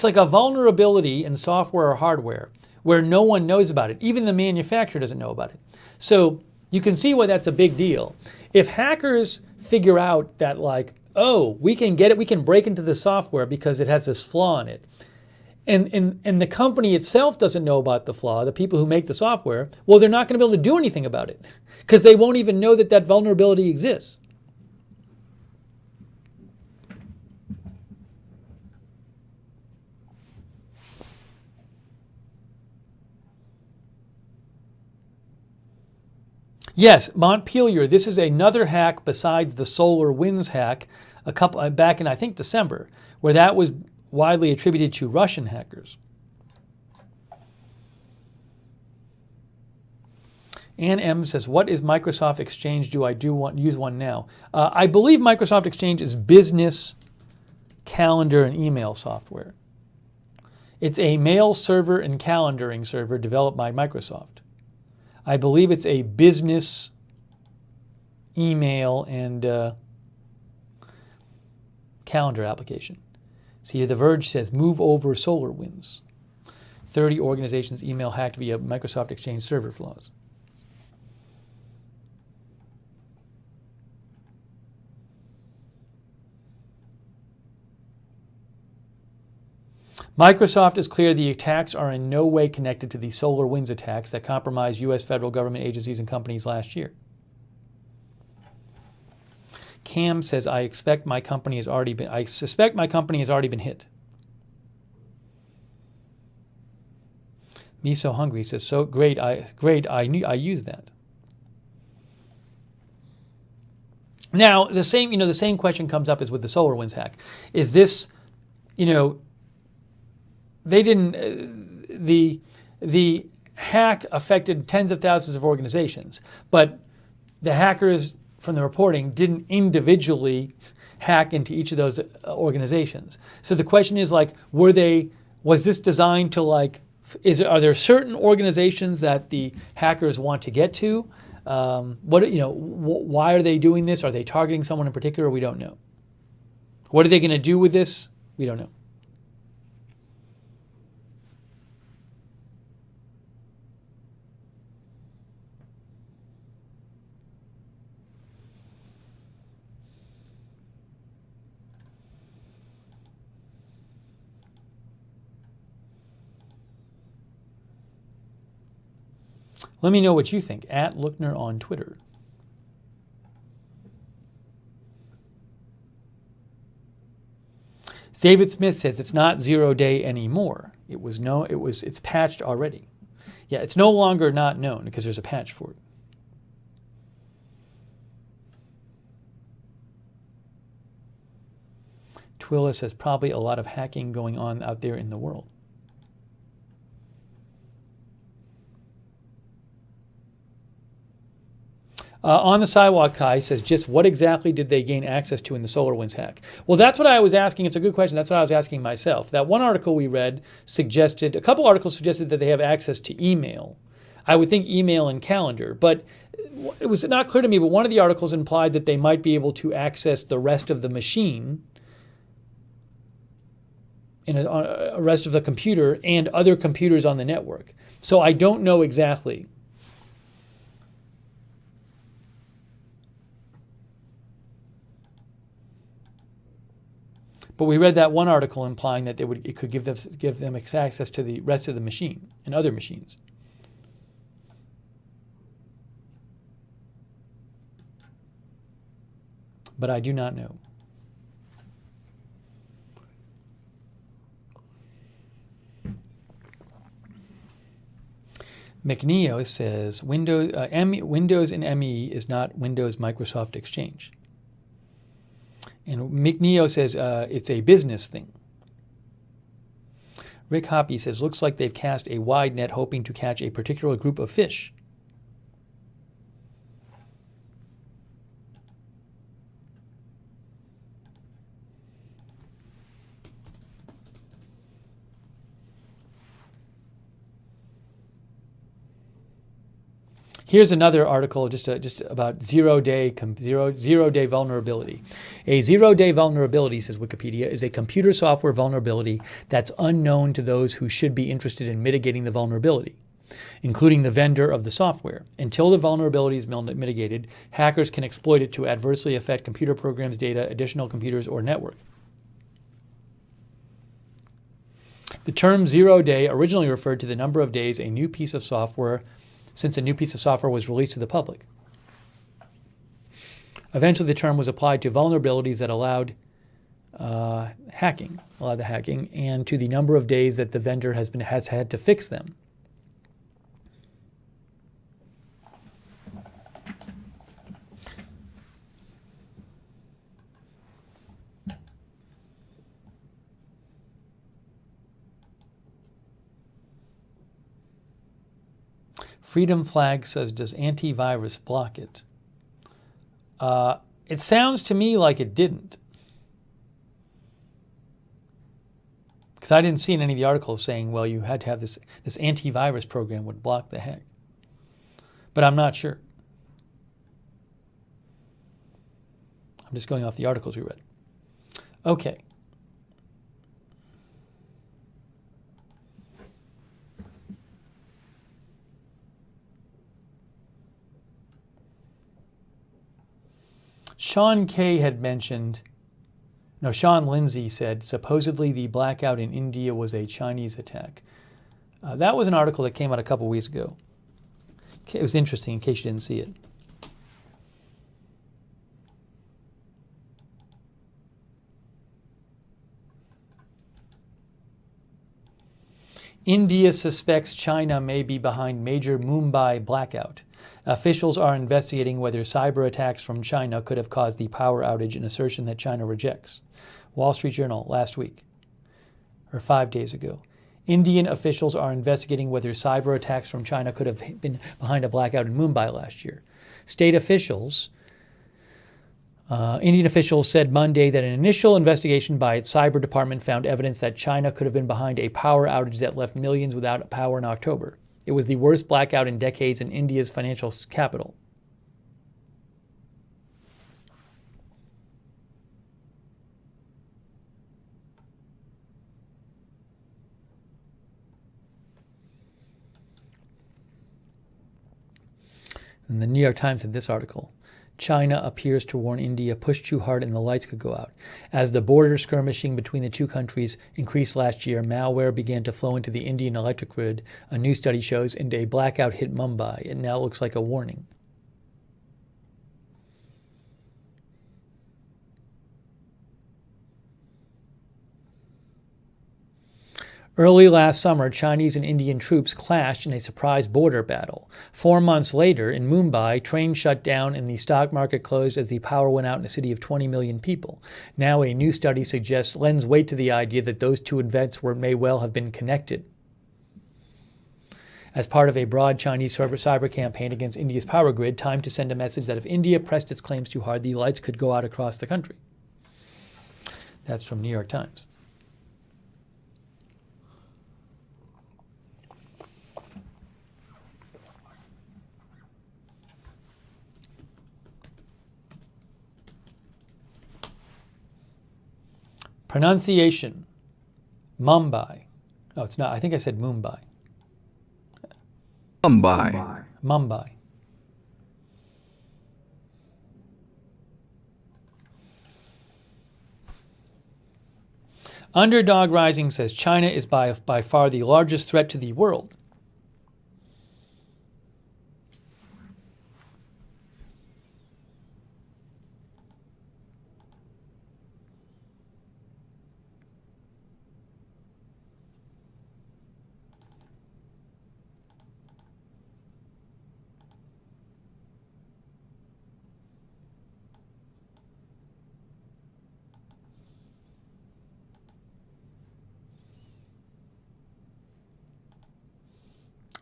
like a vulnerability in software or hardware where no one knows about it. Even the manufacturer doesn't know about it. So You can see why that's a big deal. If hackers figure out that like, oh, we can get it, we can break into the software because it has this flaw in it, and the company itself doesn't know about the flaw, the people who make the software, well, they're not going to be able to do anything about it because they won't even know that that vulnerability exists. Yes, Montpelier, this is another hack besides the SolarWinds hack a couple back in, I think, December, where that was widely attributed to Russian hackers. Ann M says, what is Microsoft Exchange? Do I use one now? I believe Microsoft Exchange is business calendar and email software. It's a mail server and calendaring server developed by Microsoft. I believe it's a business email and calendar application. See here, The Verge says, move over SolarWinds. 30 organizations email hacked via Microsoft Exchange server flaws. Microsoft is clear the attacks are in no way connected to the SolarWinds attacks that compromised U.S. federal government agencies and companies last year. Cam says, I suspect my company has already been hit. Me So Hungry says, so great, I use that. Now, the same question comes up as with the SolarWinds hack. Is this, they didn't, the hack affected tens of thousands of organizations, but the hackers from the reporting didn't individually hack into each of those organizations. So the question is like, was this designed to like, are there certain organizations that the hackers want to get to? Why are they doing this? Are they targeting someone in particular? We don't know. What are they going to do with this? We don't know. Let me know what you think at Lookner on Twitter. David Smith says it's not 0 day anymore. It's patched already. Yeah, it's no longer not known because there's a patch for it. Twilla says probably a lot of hacking going on out there in the world. On the Sidewalk, Kai says, just what exactly did they gain access to in the SolarWinds hack? Well, that's what I was asking. It's a good question. That's what I was asking myself. That one article we read a couple articles suggested that they have access to email. I would think email and calendar, but it was not clear to me, but one of the articles implied that they might be able to access the rest of the machine, a rest of the computer and other computers on the network. So I don't know exactly. But we read that one article implying that it could give them access to the rest of the machine and other machines. But I do not know. McNeo says Windows and ME is not Windows Microsoft Exchange. And McNeo says it's a business thing. Rick Hoppy says, looks like they've cast a wide net hoping to catch a particular group of fish. Here's another article just about zero-day vulnerability. A zero-day vulnerability, says Wikipedia, is a computer software vulnerability that's unknown to those who should be interested in mitigating the vulnerability. including the vendor of the software. Until the vulnerability is mitigated, hackers can exploit it to adversely affect computer programs, data, additional computers, or network. The term 0 day originally referred to the number of days since a new piece of software was released to the public. Eventually, the term was applied to vulnerabilities that allowed the hacking, and to the number of days that the vendor has had to fix them. Freedom Flag says, does antivirus block it? It sounds to me like it didn't. Because I didn't see in any of the articles saying, well, you had to have this antivirus program would block the hack. But I'm not sure. I'm just going off the articles we read. Okay. Sean Lindsay said, supposedly the blackout in India was a Chinese attack. That was an article that came out a couple weeks ago. It was interesting in case you didn't see it. India suspects China may be behind major Mumbai blackout. Officials are investigating whether cyber attacks from China could have caused the power outage, an assertion that China rejects. Wall Street Journal last week, or 5 days ago. Indian officials are investigating whether cyber attacks from China could have been behind a blackout in Mumbai last year. Indian officials said Monday that an initial investigation by its cyber department found evidence that China could have been behind a power outage that left millions without power in October. It was the worst blackout in decades in India's financial capital. And the New York Times had this article. China appears to warn India, push too hard and the lights could go out. As the border skirmishing between the two countries increased last year, malware began to flow into the Indian electric grid, a new study shows, and a blackout hit Mumbai. It now looks like a warning. Early last summer, Chinese and Indian troops clashed in a surprise border battle. 4 months later, in Mumbai, trains shut down and the stock market closed as the power went out in a city of 20 million people. Now a new study lends weight to the idea that those two events may well have been connected. As part of a broad Chinese cyber campaign against India's power grid, time to send a message that if India pressed its claims too hard, the lights could go out across the country. That's from New York Times. Pronunciation, Mumbai. Oh, it's not. I think I said Mumbai. Mumbai. Underdog Rising says China is by far the largest threat to the world.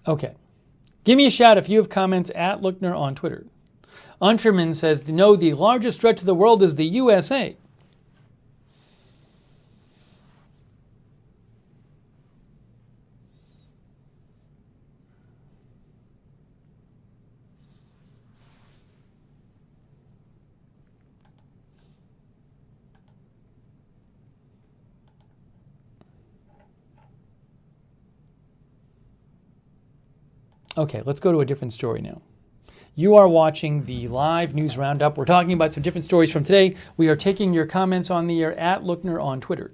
Okay. Give me a shout if you have comments at Lookner on Twitter. Unterman says, no, the largest threat to the world is the USA. Okay, let's go to a different story now. You are watching the live news roundup. We're talking about some different stories from today. We are taking your comments on the air at Lookner on Twitter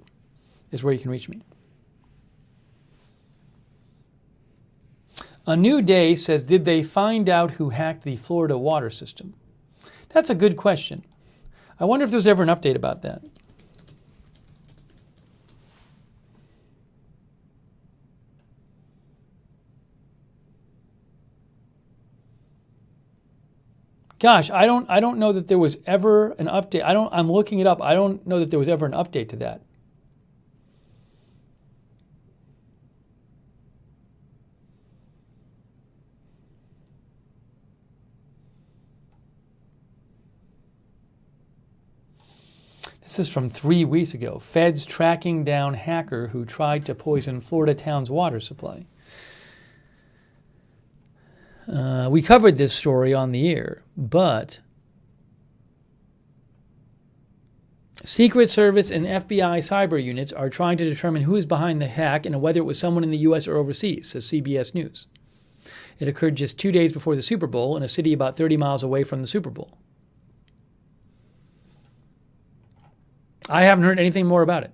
is where you can reach me. A New Day says, did they find out who hacked the Florida water system? That's a good question. I wonder if there's ever an update about that. Gosh, I don't know that there was ever an update. I'm looking it up. I don't know that there was ever an update to that. This is from 3 weeks ago. Feds tracking down hacker who tried to poison Florida town's water supply. We covered this story on the air, but Secret Service and FBI cyber units are trying to determine who is behind the hack and whether it was someone in the U.S. or overseas, says CBS News. It occurred just 2 days before the Super Bowl in a city about 30 miles away from the Super Bowl. I haven't heard anything more about it.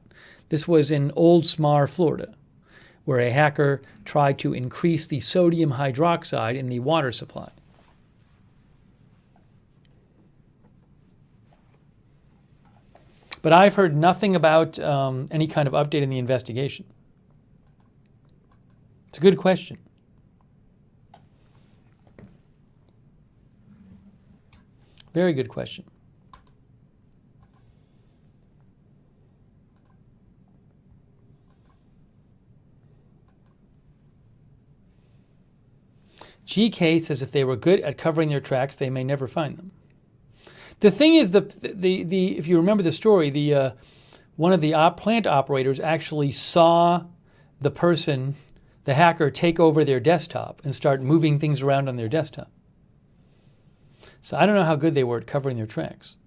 This was in Oldsmar, Florida, where a hacker tried to increase the sodium hydroxide in the water supply. But I've heard nothing about any kind of update in the investigation. It's a good question. Very good question. GK says if they were good at covering their tracks, they may never find them. The thing is, if you remember the story, one of the plant operators actually saw the person, the hacker, take over their desktop and start moving things around on their desktop. So I don't know how good they were at covering their tracks.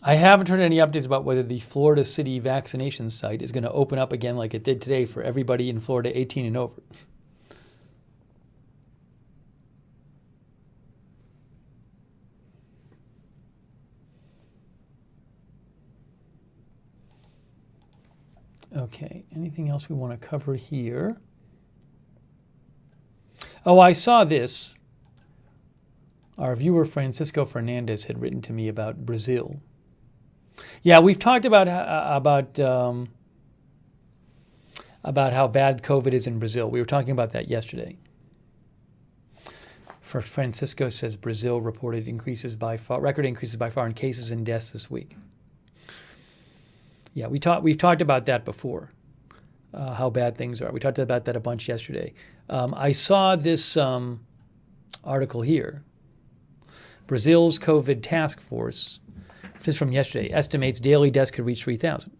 I haven't heard any updates about whether the Florida City vaccination site is going to open up again like it did today for everybody in Florida 18 and over. Okay, anything else we want to cover here? Oh, I saw this. Our viewer Francisco Fernandez had written to me about Brazil. Yeah, we've talked about how bad COVID is in Brazil. We were talking about that yesterday. Francisco says Brazil reported record increases by far in cases and deaths this week. Yeah, we've talked about that before, how bad things are. We talked about that a bunch yesterday. I saw this article here. Brazil's COVID task force, this is from yesterday, estimates daily deaths could reach 3,000.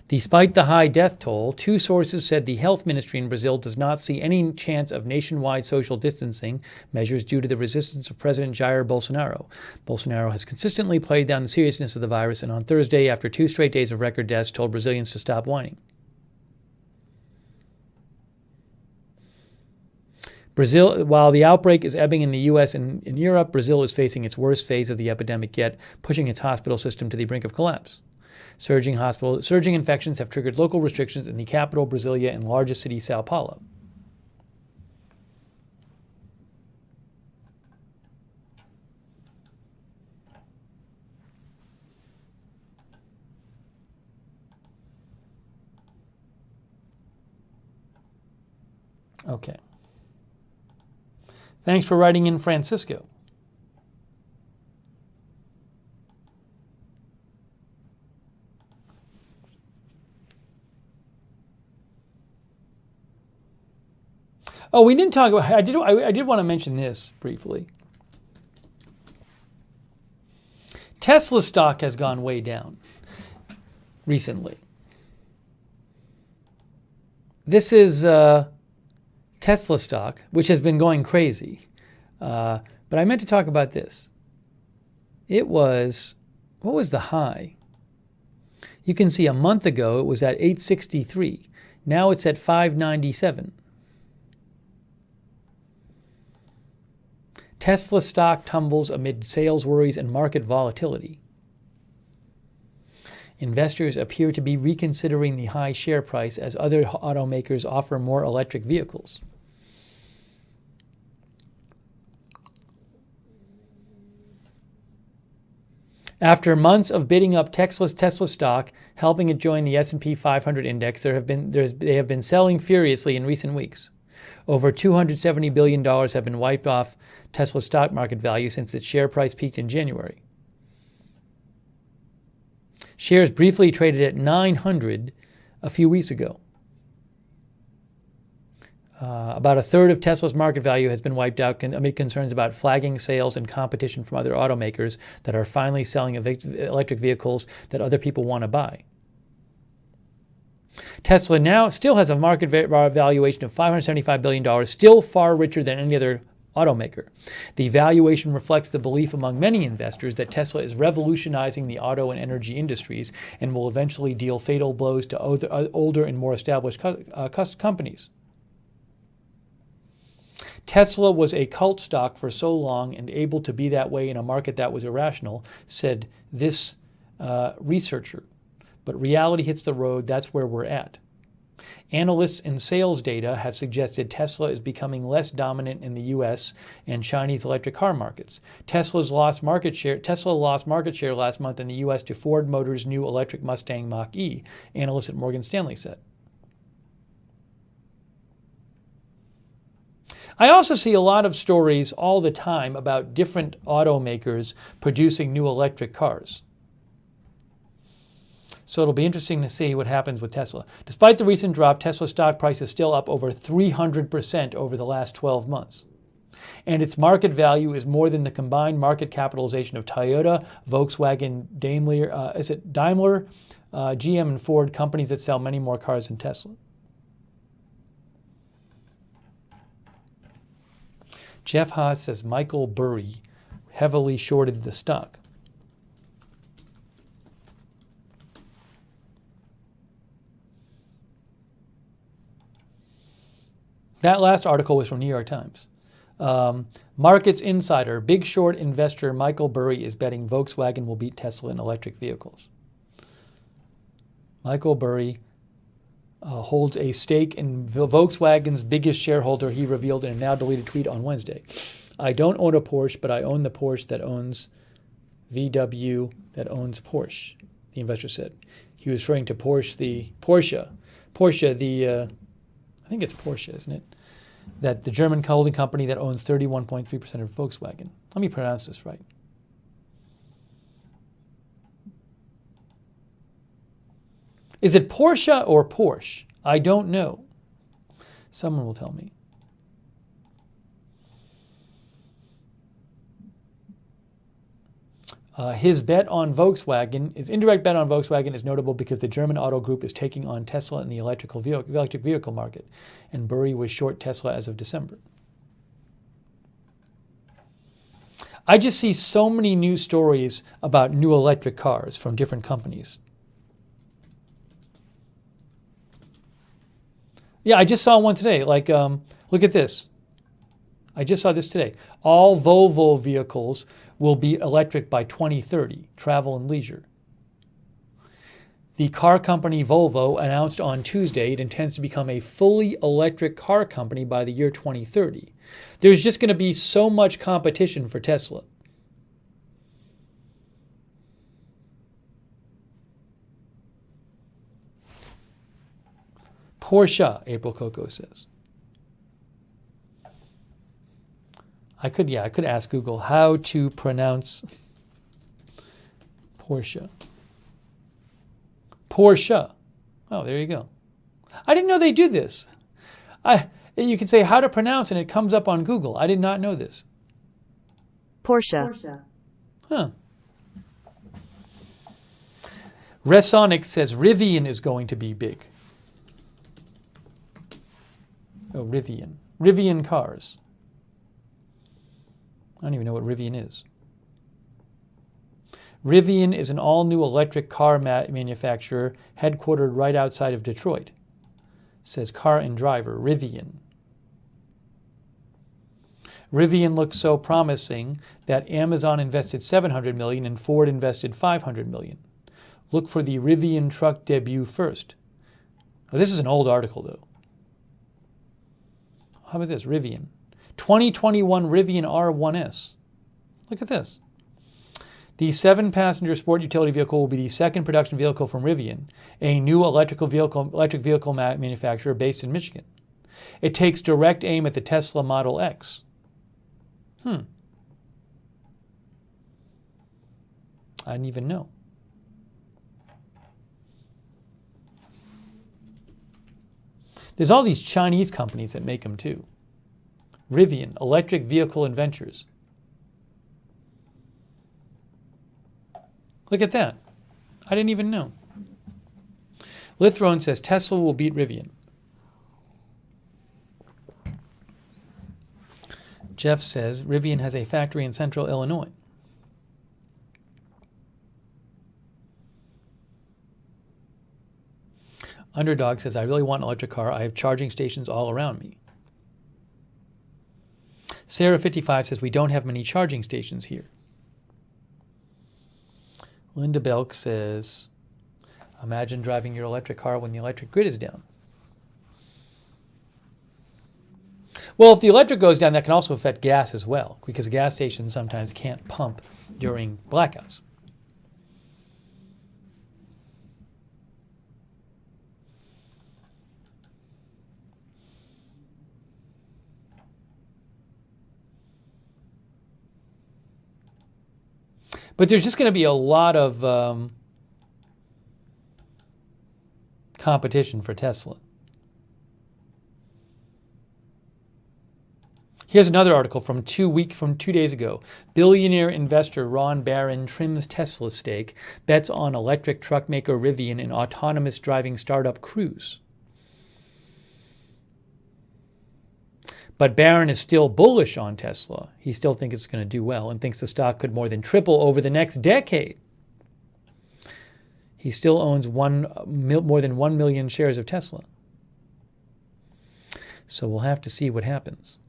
Despite the high death toll, two sources said the health ministry in Brazil does not see any chance of nationwide social distancing measures due to the resistance of President Jair Bolsonaro. Bolsonaro has consistently played down the seriousness of the virus and on Thursday, after 2 straight days of record deaths, told Brazilians to stop whining. Brazil, while the outbreak is ebbing in the U.S. and in Europe, Brazil is facing its worst phase of the epidemic yet, pushing its hospital system to the brink of collapse. Surging infections have triggered local restrictions in the capital, Brasilia, and largest city, Sao Paulo. Okay. Thanks for writing in, Francisco. Oh, we didn't talk about. I did want to mention this briefly. Tesla stock has gone way down recently. This is Tesla stock, which has been going crazy. But I meant to talk about this. It was, what was the high? You can see a month ago it was at 863. Now it's at 597. Tesla stock tumbles amid sales worries and market volatility. Investors appear to be reconsidering the high share price as other automakers offer more electric vehicles. After months of bidding up Tesla stock, helping it join the S&P 500 index, they have been selling furiously in recent weeks. Over $270 billion have been wiped off Tesla's stock market value since its share price peaked in January. Shares briefly traded at 900 a few weeks ago. About a third of Tesla's market value has been wiped out amid concerns about flagging sales and competition from other automakers that are finally selling electric vehicles that other people want to buy. Tesla now still has a market valuation of $575 billion, still far richer than any other automaker. The valuation reflects the belief among many investors that Tesla is revolutionizing the auto and energy industries and will eventually deal fatal blows to older and more established companies. Tesla was a cult stock for so long and able to be that way in a market that was irrational, said this researcher. But reality hits the road, that's where we're at. Analysts and sales data have suggested Tesla is becoming less dominant in the US and Chinese electric car markets. Tesla lost market share last month in the US to Ford Motors' new electric Mustang Mach-E, analysts at Morgan Stanley said. I also see a lot of stories all the time about different automakers producing new electric cars. So it'll be interesting to see what happens with Tesla. Despite the recent drop, Tesla stock price is still up over 300% over the last 12 months. And its market value is more than the combined market capitalization of Toyota, Volkswagen, Daimler, GM, and Ford, companies that sell many more cars than Tesla. Jeff Haas says Michael Burry heavily shorted the stock. That last article was from New York Times. Markets Insider, big short investor Michael Burry is betting Volkswagen will beat Tesla in electric vehicles. Michael Burry holds a stake in Volkswagen's biggest shareholder, he revealed in a now-deleted tweet on Wednesday. I don't own a Porsche, but I own the Porsche that owns VW that owns Porsche, the investor said. He was referring to Porsche, I think it's Porsche, isn't it? That the German holding company that owns 31.3% of Volkswagen. Let me pronounce this right. Is it Porsche or Porsche? I don't know. Someone will tell me. His bet on Volkswagen, his indirect bet on Volkswagen is notable because the German auto group is taking on Tesla in the electric vehicle market, and Burry was short Tesla as of December. I just see so many news stories about new electric cars from different companies. Yeah, I just saw one today. Look at this. I just saw this today. All Volvo vehicles will be electric by 2030, travel and leisure. The car company Volvo announced on Tuesday it intends to become a fully electric car company by the year 2030. There's just going to be so much competition for Tesla. Porsche, April Coco says. I could ask Google how to pronounce Porsche. Porsche. Oh, there you go. I didn't know they do this. You can say how to pronounce and it comes up on Google. I did not know this. Porsche. Huh. Resonic says Rivian is going to be big. Oh, Rivian. Rivian cars. I don't even know what Rivian is. Rivian is an all-new electric car manufacturer headquartered right outside of Detroit. Says Car and Driver, Rivian. Rivian looks so promising that Amazon invested $700 million and Ford invested $500 million. Look for the Rivian truck debut first. Oh, this is an old article, though. How about this? Rivian. 2021 Rivian R1S. Look at this. The 7-passenger sport utility vehicle will be the second production vehicle from Rivian, a new electric vehicle manufacturer based in Michigan. It takes direct aim at the Tesla Model X. I didn't even know. There's all these Chinese companies that make them too. Rivian, Electric Vehicle Adventures. Look at that. I didn't even know. Lithrone says Tesla will beat Rivian. Jeff says Rivian has a factory in central Illinois. Underdog says, I really want an electric car. I have charging stations all around me. Sarah55 says, we don't have many charging stations here. Linda Belk says, imagine driving your electric car when the electric grid is down. Well, if the electric goes down, that can also affect gas as well, because gas stations sometimes can't pump during blackouts. But there's just going to be a lot of competition for Tesla. Here's another article from 2 days ago. Billionaire investor Ron Barron trims Tesla stake, bets on electric truck maker Rivian and autonomous driving startup Cruise. But Barron is still bullish on Tesla. He still thinks it's going to do well and thinks the stock could more than triple over the next decade. He still owns more than 1 million shares of Tesla. So we'll have to see what happens.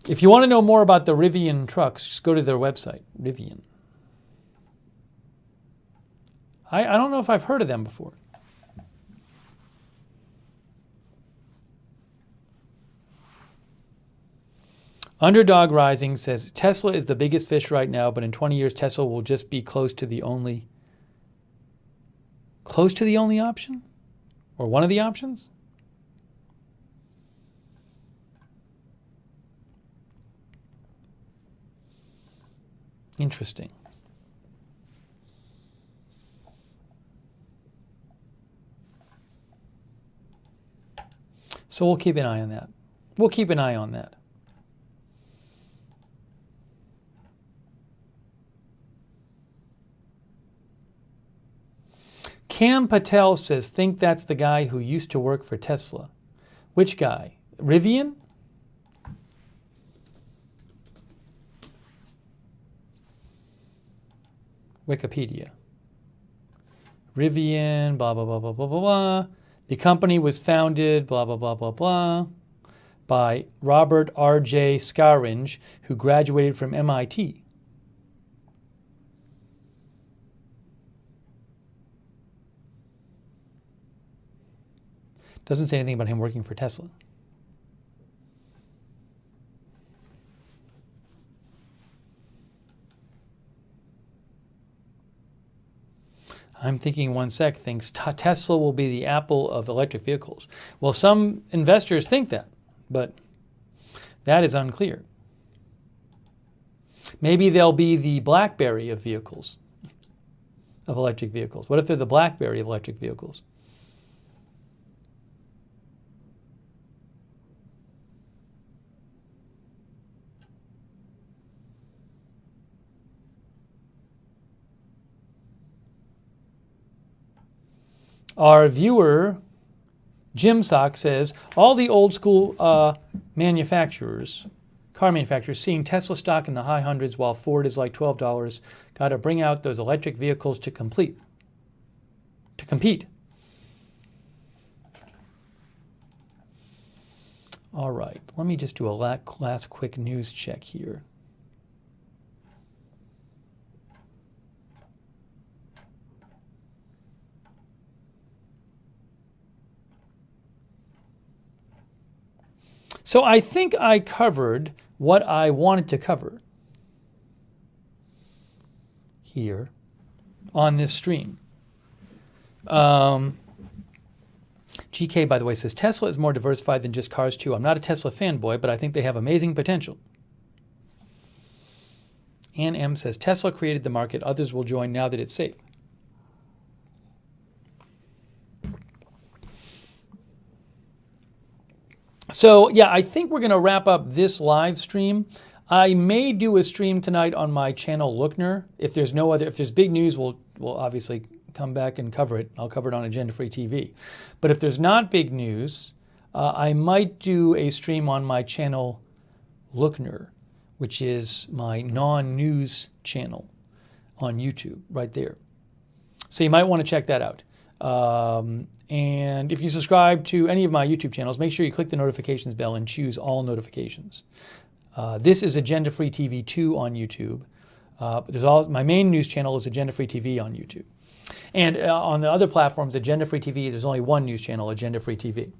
If you want to know more about the Rivian trucks, just go to their website, Rivian. I don't know if I've heard of them before. Underdog Rising says, Tesla is the biggest fish right now, but in 20 years, Tesla will just be close to the only option? Or one of the options? Interesting. So we'll keep an eye on that. We'll keep an eye on that. Cam Patel says, think that's the guy who used to work for Tesla. Which guy? Rivian? Wikipedia. Rivian, blah, blah, blah, blah, blah, blah, blah. The company was founded, blah, blah, blah, blah, blah, by Robert R.J. Scaringe, who graduated from MIT. Doesn't say anything about him working for Tesla. I'm thinking one sec thinks Tesla will be the Apple of electric vehicles. Well, some investors think that, but that is unclear. Maybe they'll be the BlackBerry of vehicles, of electric vehicles. What if they're the BlackBerry of electric vehicles? Our viewer, Jim Sock, says, all the old school manufacturers, car manufacturers, seeing Tesla stock in the high hundreds while Ford is like $12, got to bring out those electric vehicles to compete. All right, let me just do a last quick news check here. So I think I covered what I wanted to cover here on this stream. GK, by the way, says, Tesla is more diversified than just cars too. I'm not a Tesla fanboy, but I think they have amazing potential. Ann M says, Tesla created the market. Others will join now that it's safe. So, yeah, I think we're going to wrap up this live stream. I may do a stream tonight on my channel, Lookner. If there's big news, we'll obviously come back and cover it. I'll cover it on Agenda Free TV. But if there's not big news, I might do a stream on my channel, Lookner, which is my non-news channel on YouTube, right there. So you might want to check that out. And if you subscribe to any of my YouTube channels, make sure you click the notifications bell and choose all notifications. This is Agenda Free TV 2 on YouTube. But my main news channel is Agenda Free TV on YouTube. And on the other platforms, Agenda Free TV, there's only one news channel, Agenda Free TV.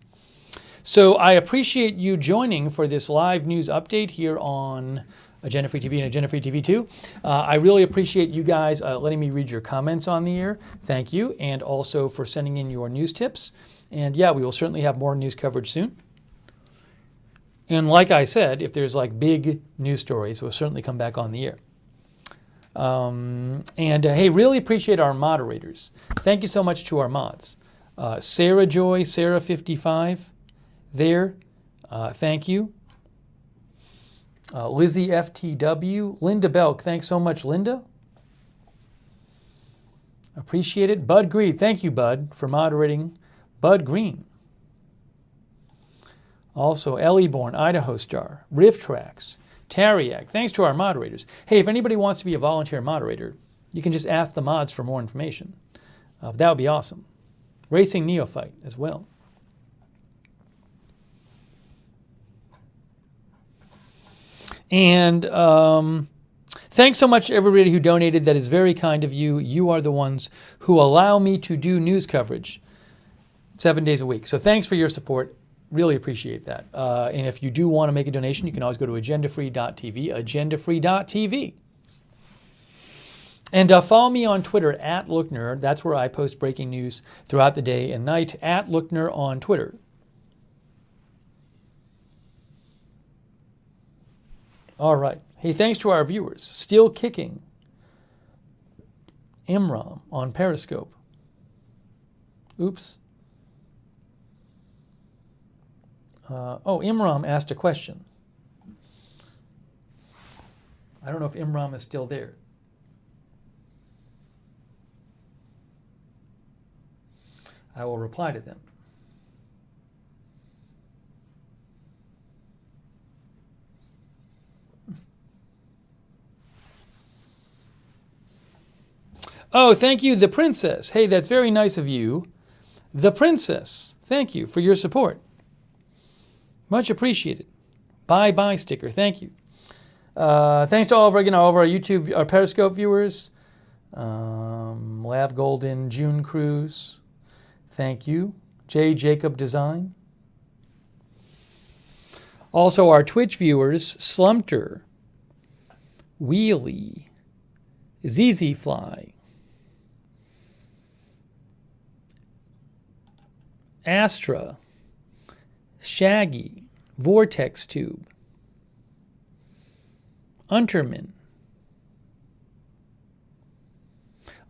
So I appreciate you joining for this live news update here on Agenda Free TV and Agenda Free TV 2. I really appreciate you guys letting me read your comments on the air. Thank you. And also for sending in your news tips. And yeah, we will certainly have more news coverage soon. And like I said, if there's like big news stories, we'll certainly come back on the air. Hey, really appreciate our moderators. Thank you so much to our mods. Sarah Joy, Sarah55 there. Thank you. Lizzie FTW, Linda Belk, thanks so much, Linda. Appreciate it. Bud Green, thank you, Bud, for moderating. Bud Green. Also, Ellie Bourne, Idaho Star, Riff Tracks, Tariak. Thanks to our moderators. Hey, if anybody wants to be a volunteer moderator, you can just ask the mods for more information. That would be awesome. Racing Neophyte as well. And thanks so much to everybody who donated. That is very kind of you. You are the ones who allow me to do news coverage 7 days a week. So thanks for your support. Really appreciate that. And if you do want to make a donation, you can always go to agendafree.tv, agendafree.tv. And follow me on Twitter, @Lookner. That's where I post breaking news throughout the day and night, @Lookner on Twitter. All right. Hey, thanks to our viewers. Still Kicking. Imram on Periscope. Oops. Imram asked a question. I don't know if Imram is still there. I will reply to them. Oh, thank you, The Princess. Hey, that's very nice of you. The Princess, thank you for your support. Much appreciated. Bye-bye sticker, thank you. Thanks to all of our YouTube, our Periscope viewers. Lab Golden, June Cruz, thank you. J. Jacob Design. Also our Twitch viewers, Slumter, Wheelie, ZZ Fly, Astra, Shaggy, Vortex Tube, Unterman,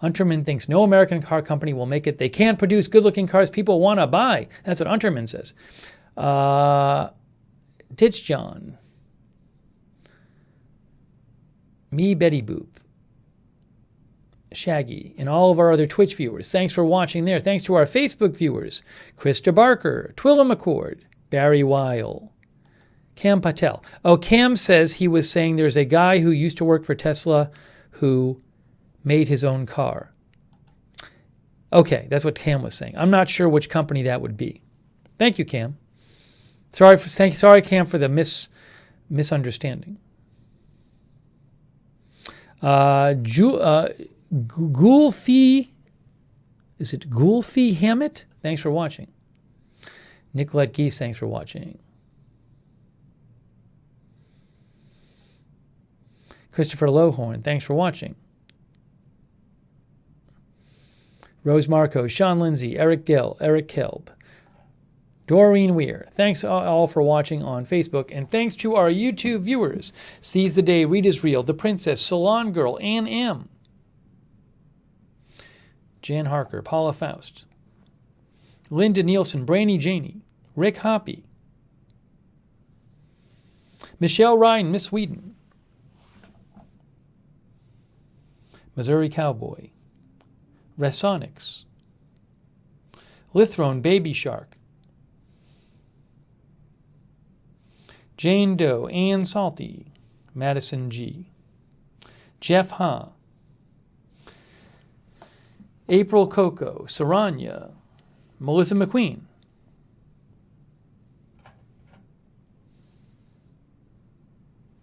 Unterman thinks no American car company will make it. They can't produce good-looking cars people want to buy. That's what Unterman says. Ditch John. Me, Betty Boop. Shaggy, and all of our other Twitch viewers. Thanks for watching there. Thanks to our Facebook viewers. Krista Barker, Twilla McCord, Barry Weil, Cam Patel. Oh, Cam says he was saying there's a guy who used to work for Tesla who made his own car. Okay, that's what Cam was saying. I'm not sure which company that would be. Thank you, Cam. Sorry, Cam, for the misunderstanding. Gulfi, is it Gulfi Hammett? Thanks for watching. Nicolette Geese, thanks for watching. Christopher Lohorn, thanks for watching. Rose Marco, Sean Lindsay, Eric Gill, Eric Kelb, Doreen Weir. Thanks all for watching on Facebook, and thanks to our YouTube viewers. Seize the Day, Rita's Real, The Princess, Salon Girl, Ann M., Jan Harker, Paula Faust, Linda Nielsen, Brainy Janey, Rick Hoppy, Michelle Ryan, Miss Whedon, Missouri Cowboy, Resonics, Lithrone, Baby Shark, Jane Doe, Ann Salty, Madison G., Jeff Ha, April Coco, Saranya, Melissa McQueen,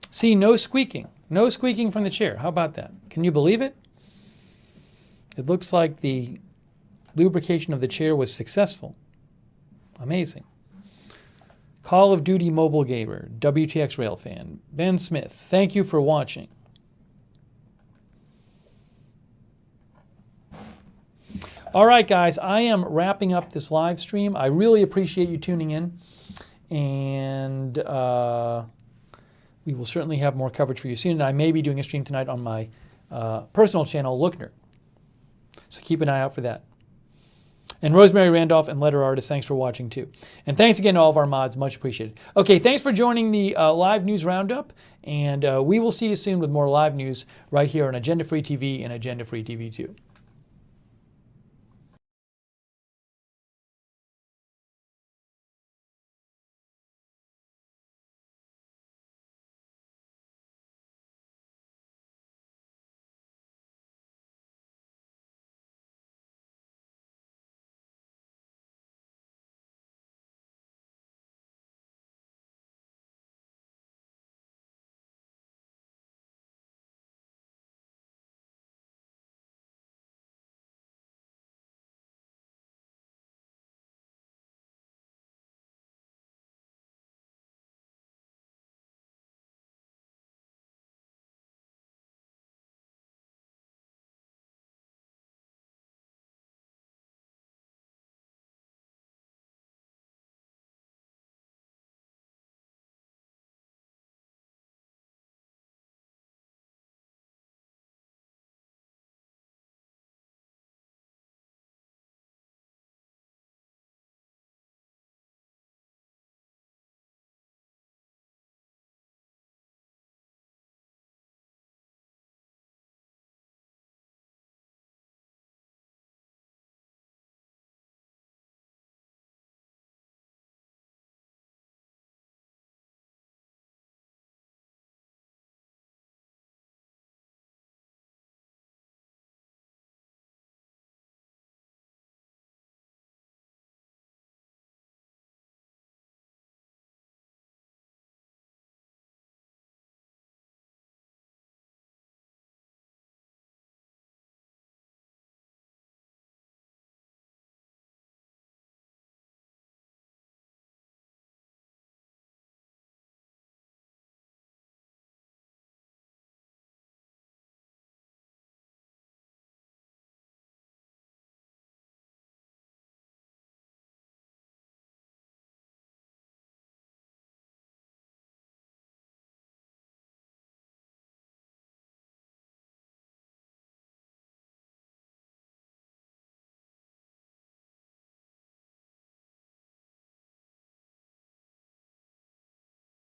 see, no squeaking. No squeaking from the chair. How about that? Can you believe it? It looks like the lubrication of the chair was successful. Amazing. Call of Duty Mobile Gamer, WTX Railfan, Ben Smith, thank you for watching. All right, guys, I am wrapping up this live stream. I really appreciate you tuning in, and we will certainly have more coverage for you soon. And I may be doing a stream tonight on my personal channel, Lookner. So keep an eye out for that. And Rosemary Randolph and Letter Artist, thanks for watching too. And thanks again to all of our mods, much appreciated. Okay, thanks for joining the live news roundup, and we will see you soon with more live news right here on Agenda Free TV and Agenda Free TV 2.